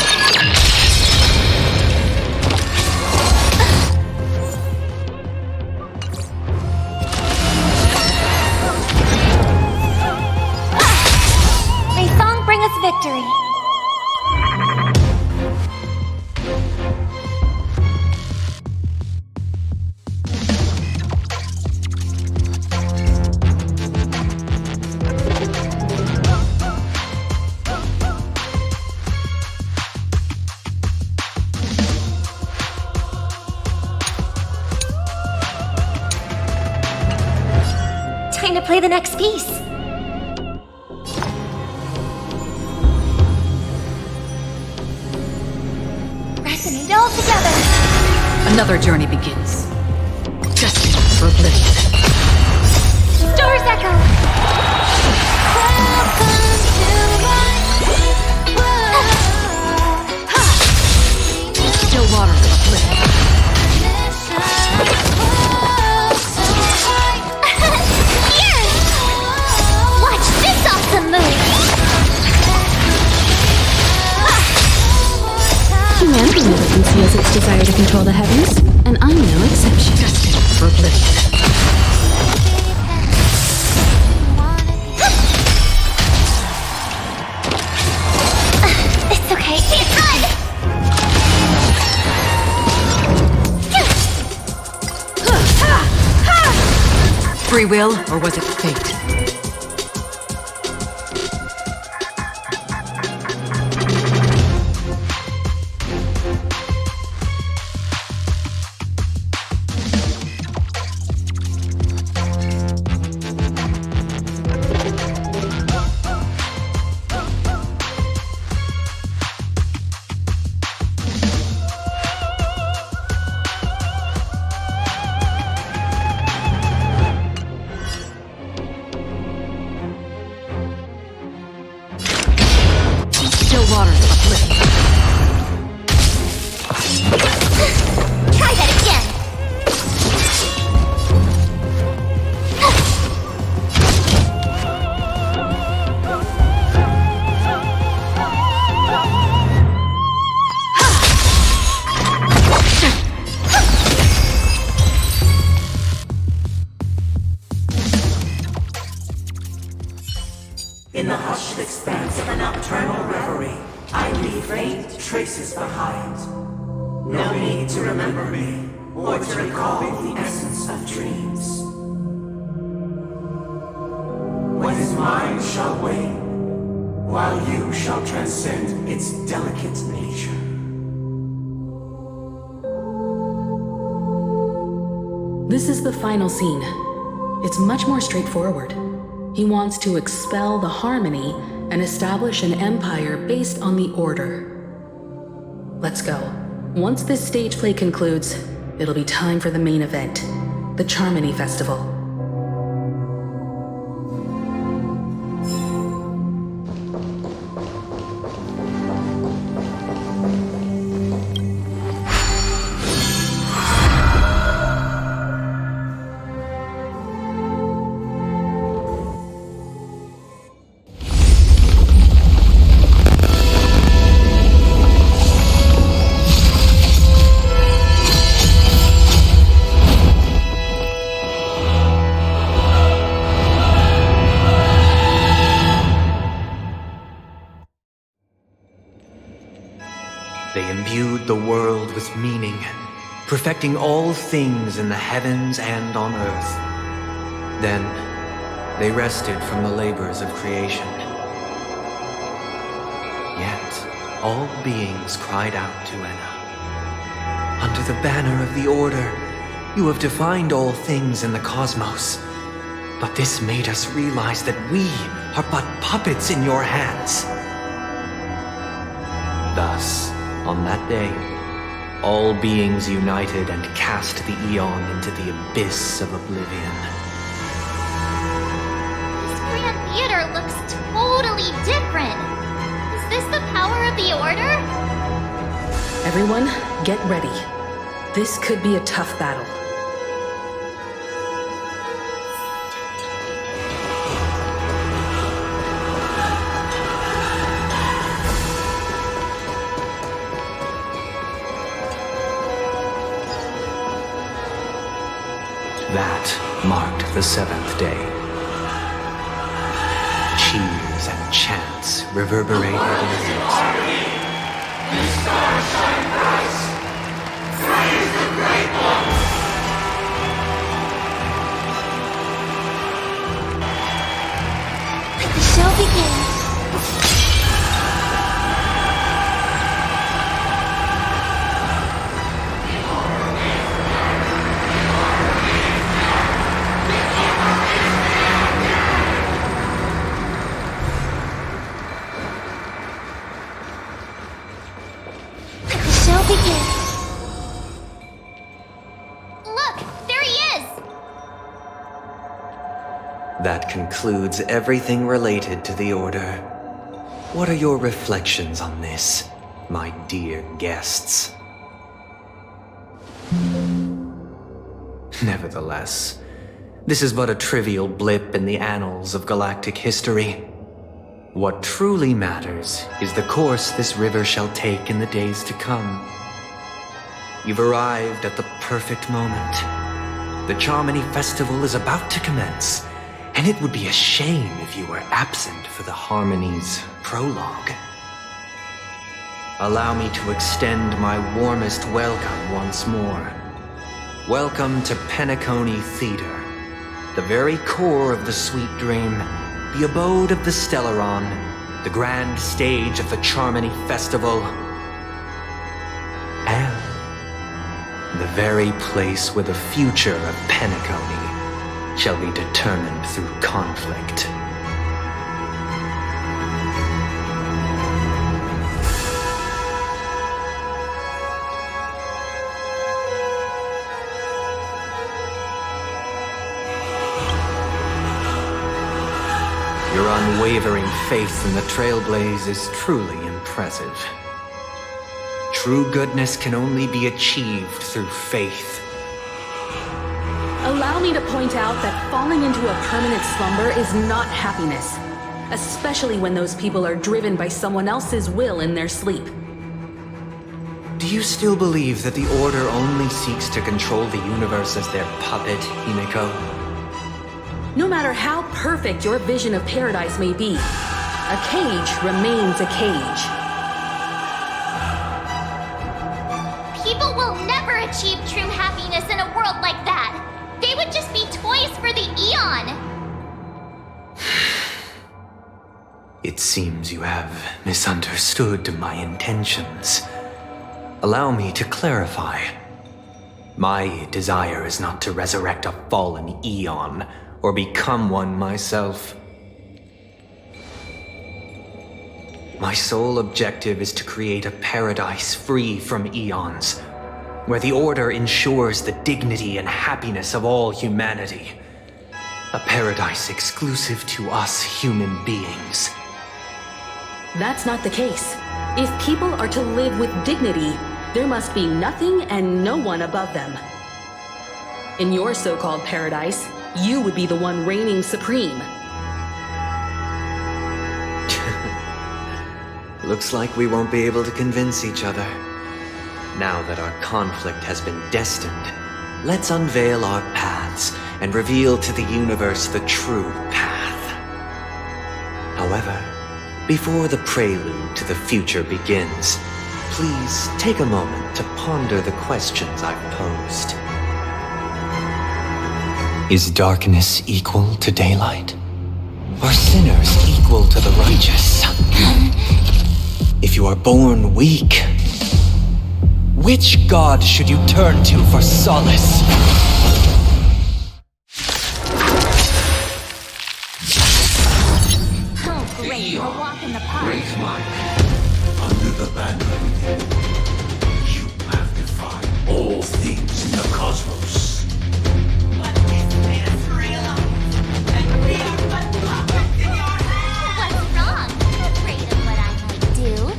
May song bring us victory. Time to play the next piece. Resonate all together. Another journey begins. Destined for oblivion. Doors echo. Still waters of oblivion. Here! Watch this awesome move! Humanity never conceals its desire to control the heavens, and I'm no exception. Destined for oblivion. It's okay, it's run! Free will, or was it fate? Still waters of oblivion. Try that again! In the hushed expanse of a nocturnal reverie, I leave faint traces behind. No need to remember me, or to recall the essence of dreams. What is mine shall wane, while you shall transcend its delicate nature. This is the final scene. It's much more straightforward. He wants to expel the harmony and establish an empire based on the order. Let's go. Once this stage play concludes, it'll be time for the main event, the Charmony Festival. the world with meaning, perfecting all things in the heavens and on earth. Then, they rested from the labors of creation. Yet, all beings cried out to Enna. Under the banner of the Order, you have defined all things in the cosmos. But this made us realize that we are but puppets in your hands. Thus, on that day, all beings united and cast the Eon into the abyss of oblivion. This Grand Theater looks totally different. Is this the power of the Order? Everyone, get ready. This could be a tough battle. That marked the seventh day. Cheers and chants reverberated in the hills. The stars shine bright. Praise the Great One. The show begins. That concludes everything related to the Order. What are your reflections on this, my dear guests? Nevertheless, this is but a trivial blip in the annals of galactic history. What truly matters is the course this river shall take in the days to come. You've arrived at the perfect moment. The Charmony Festival is about to commence, and it would be a shame if you were absent for the Harmony's prologue. Allow me to extend my warmest welcome once more. Welcome to Penacony Theater, the very core of the Sweet Dream, the abode of the Stellaron, the grand stage of the Charmony Festival, and the very place where the future of Penacony shall be determined through conflict. Your unwavering faith in the Trailblaze is truly impressive. True goodness can only be achieved through faith. Allow me to point out that falling into a permanent slumber is not happiness, especially when those people are driven by someone else's will in their sleep. Do you still believe that the Order only seeks to control the universe as their puppet, Himiko? No matter how perfect your vision of paradise may be, a cage remains a cage. People will never achieve true happiness in a world like that. They would just be toys for the Eon. It seems you have misunderstood my intentions. Allow me to clarify. My desire is not to resurrect a fallen Eon, or become one myself. My sole objective is to create a paradise free from Eons, where the Order ensures the dignity and happiness of all humanity. A paradise exclusive to us human beings. That's not the case. If people are to live with dignity, there must be nothing and no one above them. In your so-called paradise, you would be the one reigning supreme. Looks like we won't be able to convince each other. Now that our conflict has been destined, let's unveil our paths and reveal to the universe the true path. However, before the prelude to the future begins, please take a moment to ponder the questions I've posed. Is darkness equal to daylight? Are sinners equal to the righteous? If you are born weak, which god should you turn to for solace? Oh, great, a walk in the park. Great Mike, under the banner, you magnify all things in the cosmos. What's wrong? Afraid of what I might do?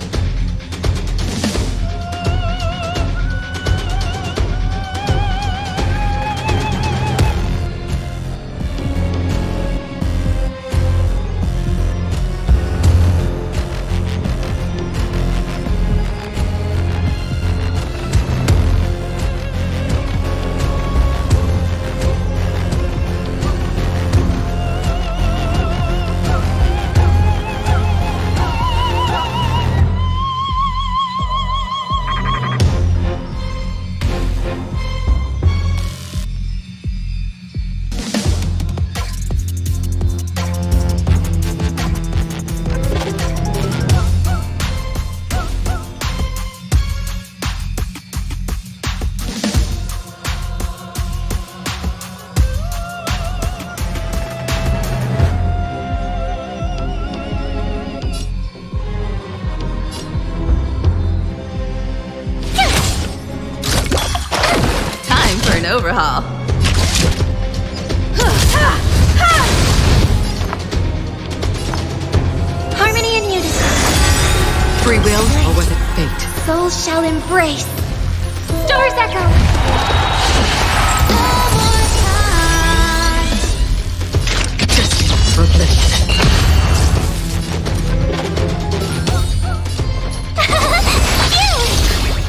Overhaul. Harmony and unity. Free will, or was it fate? Souls shall embrace. Stars echo. Just for oblivion.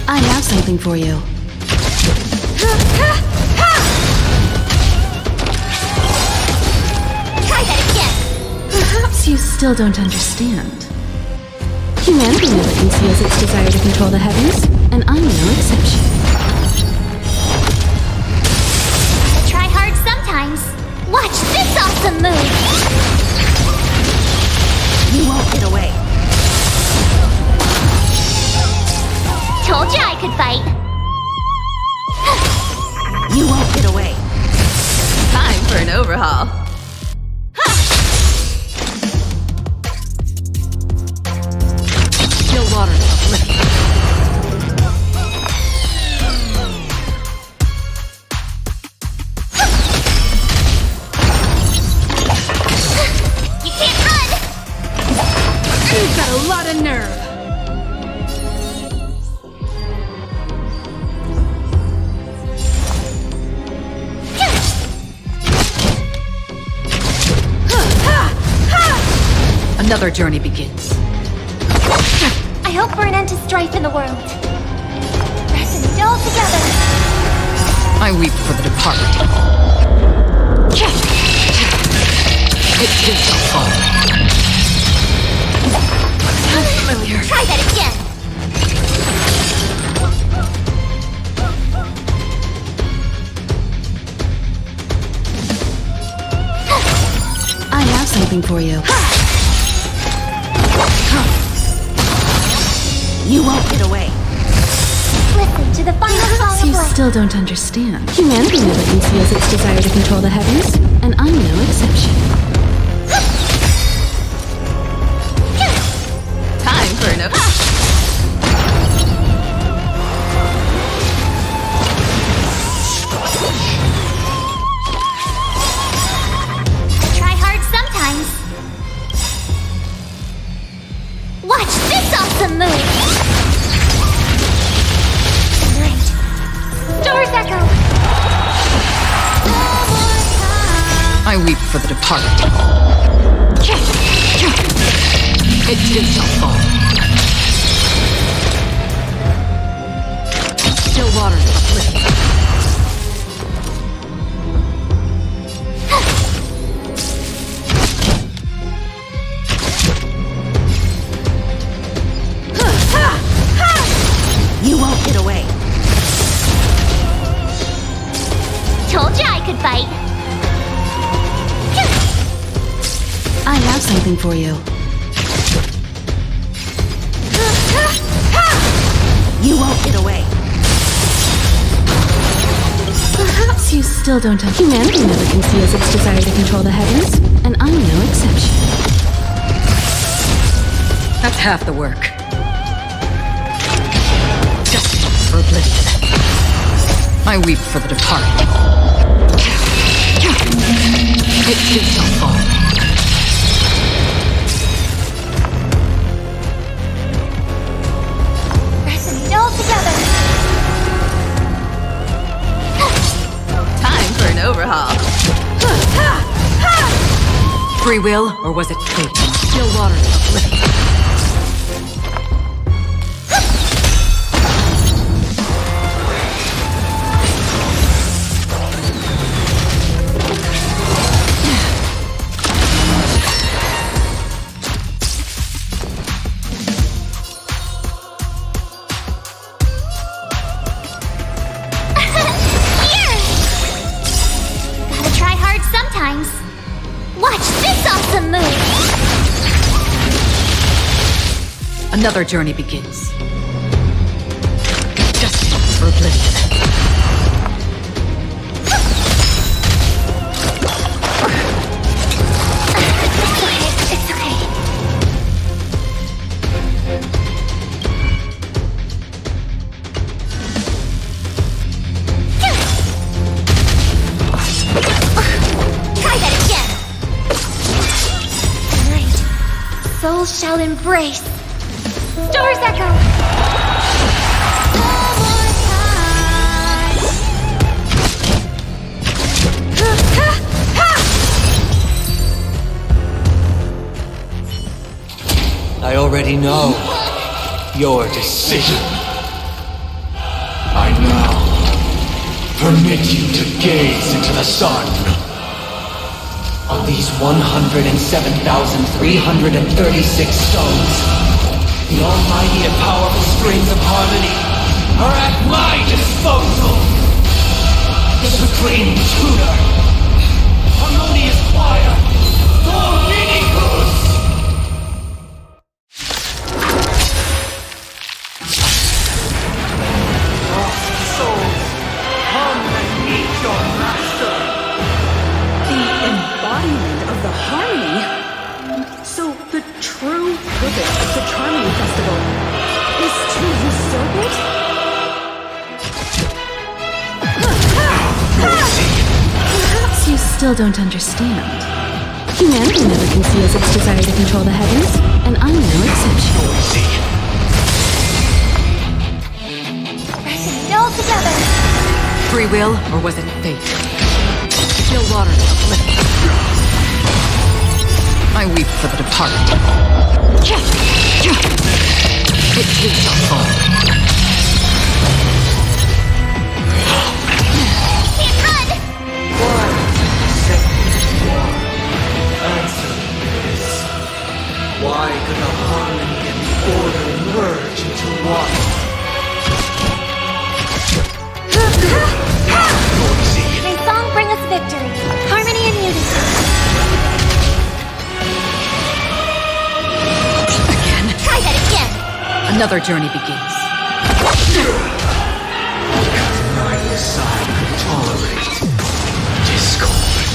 I have something for you. Try that again. Perhaps you still don't understand. Humanity never conceals its desire to control the heavens, and I'm no exception. Try hard sometimes. Watch this awesome move. You won't get away. Told you I could fight. You won't get away. Time for an overhaul. Still water uplifting. You can't run. You've got a lot of nerve. Another journey begins. I hope for an end to strife in the world. Resonate all together. I weep for the departed. It did so far. Familiar. Try that again. I have something for you. You won't get away. Listen to the final song You of life. still don't understand. Humanity never conceals its desire to control the heavens, and I'm no exception. Time for an Try hard sometimes. Watch this awesome move. Great. Stars echo. I weep for the departed. It did so far. Still waters uplifting. could bite. I have something for you. You won't get away. Perhaps you still don't have humanity never conceals its desire to control the heavens, and I'm no exception. That's half the work. Justice for oblivion. I weep for the departed. It too shall fall. Resonate all together. Time for an overhaul. Free will, or was it fate? Still waters of oblivion. Gotta try hard sometimes. Watch this awesome move! Another journey begins. Justice for oblivion. It's okay. Try that again! Tonight, souls shall embrace. Stars echo! I already know your decision. I now permit you to gaze into the sun. On these 107,336 stones, the almighty and powerful strings of harmony are at my disposal. The supreme tutor, harmonious choir, Dominicus! Lost souls, come and meet your master! The embodiment of the harmony. So the true purpose of the Charming Festival is to usurp it? Perhaps you still don't understand. Humanity never conceals its desire to control the heavens, and I'm no exception. Resonate all together. Free will, or was it fate? Still waters of oblivion. I weep for the departed. It too shall fall. Can't run! Answer me this. Why could the harmony and the order merge into one? May song bring us victory, harmony and unity. Try that again! Another journey begins. Neither side could tolerate discord.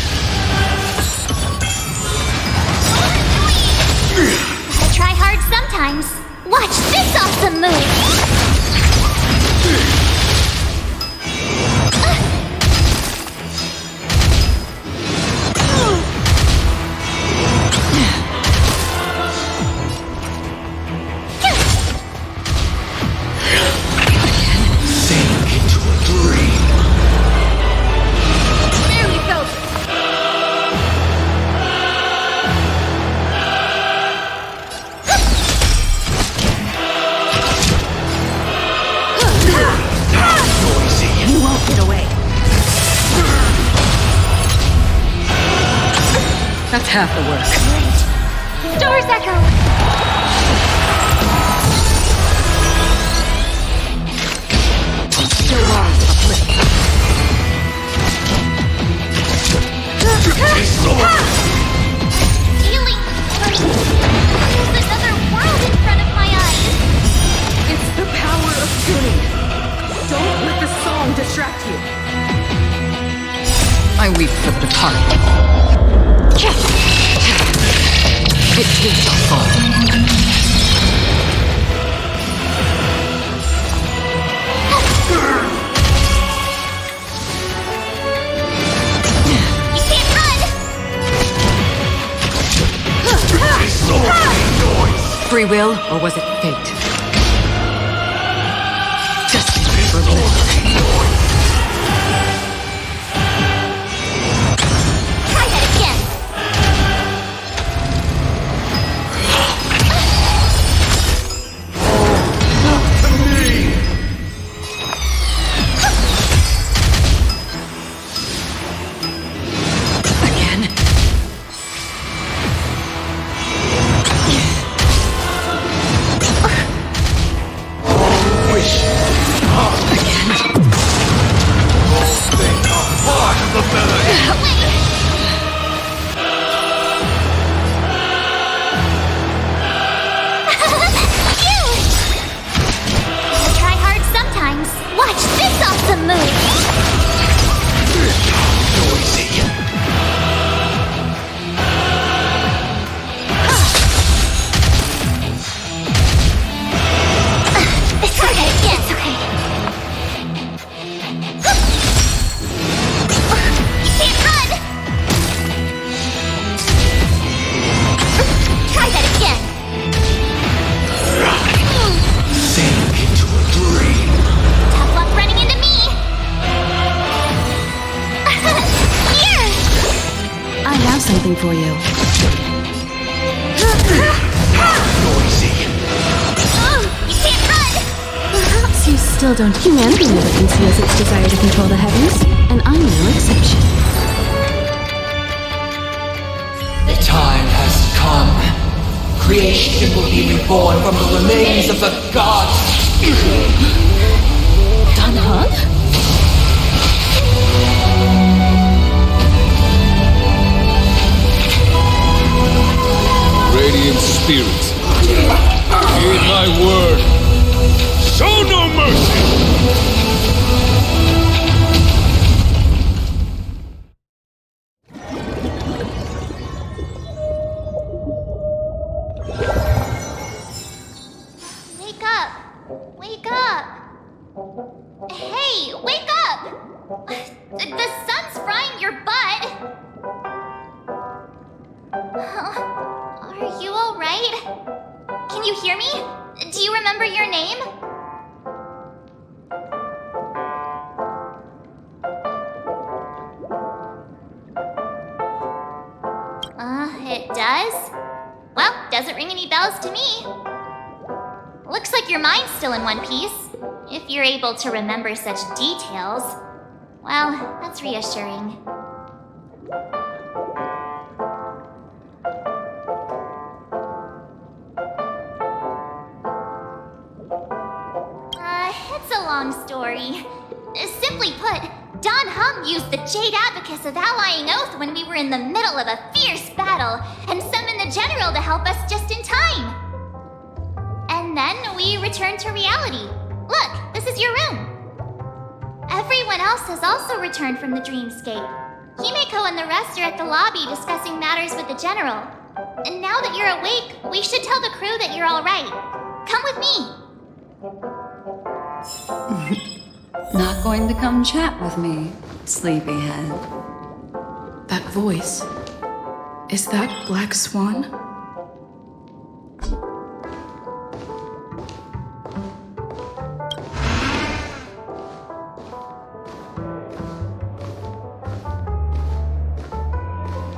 Gotta try hard sometimes. Watch this awesome move! Sank into a dream. Clearly felt. You won't get away. That's half the work. Stars echo! Still waters of oblivion. Feeling like there's another world in front of my eyes. It's the power of tuning. Don't let the song distract you. I weep for the departed. It takes us all. Free will, or was it fate? Destiny for bliss. Try that again. Try hard sometimes. Watch this awesome move. Try that again. It's okay. You can't run. Try that again. Sink into a dream. Tough luck running into me. Here. I have something for you. Noisy. You can't run. Perhaps you still don't. Humanity never conceals its desire to control the heavens, and I'm no exception. The time has come. Creation will be reborn from the remains of the gods. Dan Heng? Radiant spirits, heed my word. Show no mercy! Wake up! Wake up! Hey, wake up! The sun's frying your butt! Are you alright? Can you hear me? Do you remember your name? It does? Well, doesn't ring any bells to me. Looks like your mind's still in one piece. If you're able to remember such details. Well, that's reassuring. It's a long story. Simply put, Don Hung used the Jade Abacus of Allying Oath when we were in the middle of a fierce battle and summoned the General to help us just in time. And then we returned to reality. Look, this is your room. Everyone else has also returned from the dreamscape. Himeko and the rest are at the lobby discussing matters with the General. And now that you're awake, we should tell the crew that you're all right. Come with me. Not going to come chat with me, sleepyhead. That voice. Is that Black Swan?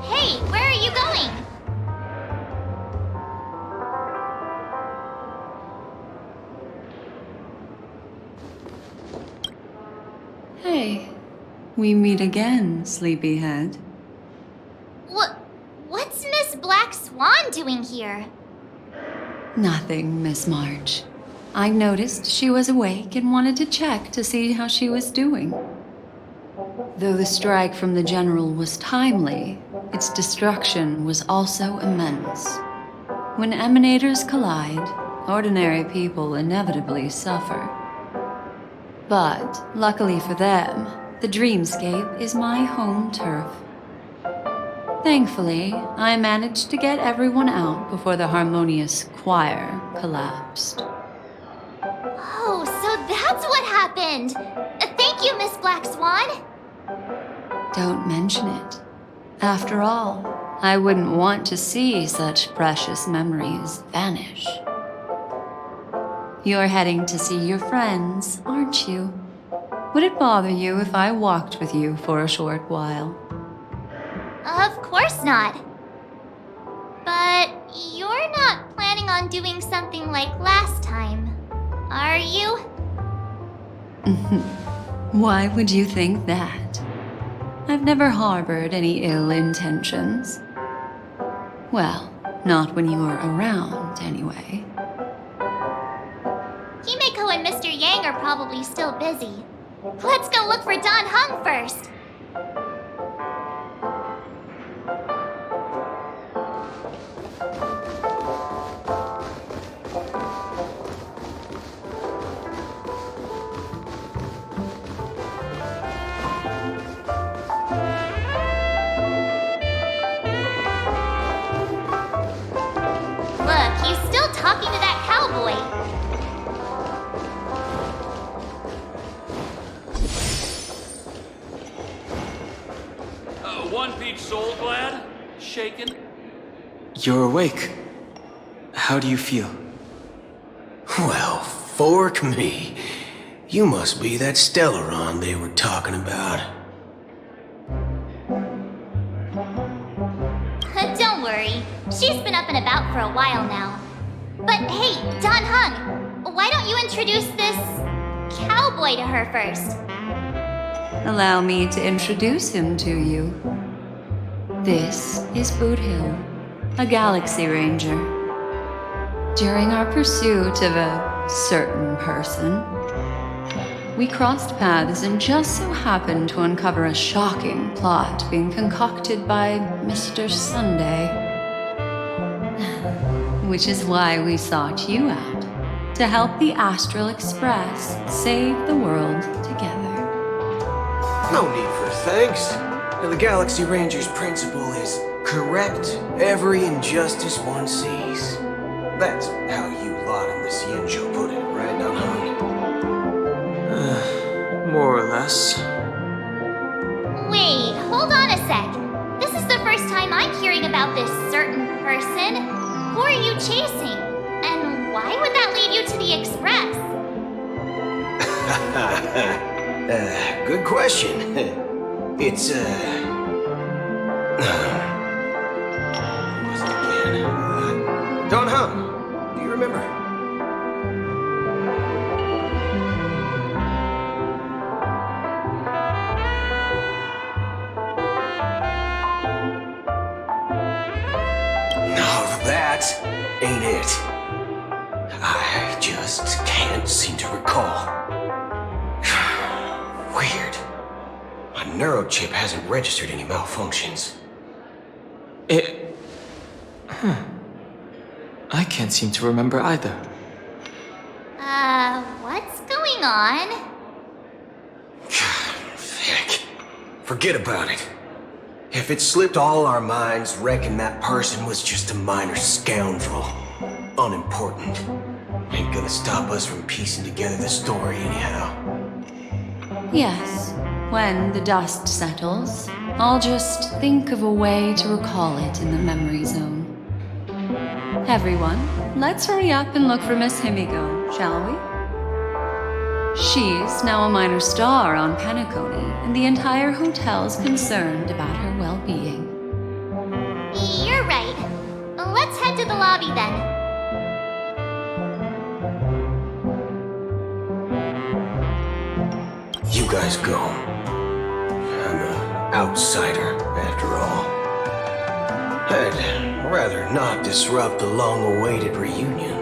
Hey, where are you going? Hey, we meet again, sleepyhead. What's Miss Black Swan doing here? Nothing, Miss March. I noticed she was awake and wanted to check to see how she was doing. Though the strike from the general was timely, its destruction was also immense. When emanators collide, ordinary people inevitably suffer. But, luckily for them, the dreamscape is my home turf. Thankfully, I managed to get everyone out before the harmonious choir collapsed. Oh, so that's what happened! Thank you, Miss Black Swan! Don't mention it. After all, I wouldn't want to see such precious memories vanish. You're heading to see your friends, aren't you? Would it bother you if I walked with you for a short while? Of course not. But you're not planning on doing something like last time, are you? Why would you think that? I've never harbored any ill intentions. Well, not when you were around, anyway. Himeko and Mr. Yang are probably still busy. Let's go look for Don Hung first. Look, he's still talking to that cowboy. One-peach soul glad? Shaken? You're awake. How do you feel? Well, fork me. You must be that Stellaron they were talking about. Don't worry. She's been up and about for a while now. But hey, Don Hung, why don't you introduce this cowboy to her first? Allow me to introduce him to you. This is Boot Hill, a Galaxy Ranger. During our pursuit of a certain person, we crossed paths and just so happened to uncover a shocking plot being concocted by Mr. Sunday. Which is why we sought you out, to help the Astral Express save the world together. No need for thanks. The Galaxy Ranger's principle is correct every injustice one sees. That's how you lot in the Xianzhou put it, right, Don Hung? More or less. Wait, hold on a sec. This is the first time I'm hearing about this certain person. Who are you chasing? And why would that lead you to the Express? Good question. It's, who was it again? Don Hung. Do you remember? No, that ain't it. I just can't seem to recall. Weird. My neurochip hasn't registered any malfunctions. I can't seem to remember either. What's going on? Heck. Forget about it. If it slipped all our minds, reckon that person was just a minor scoundrel. Unimportant. Ain't gonna stop us from piecing together the story anyhow. Yes, when the dust settles, I'll just think of a way to recall it in the memory zone. Everyone, let's hurry up and look for Miss Himiko, shall we? She's now a minor star on Penacony, and the entire hotel's concerned about her well-being. You're right. Let's head to the lobby then. You guys go. I'm an outsider, after all. I'd rather not disrupt the long-awaited reunion.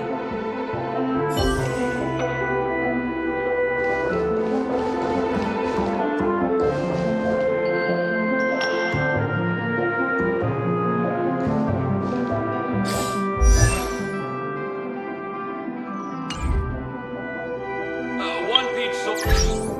so...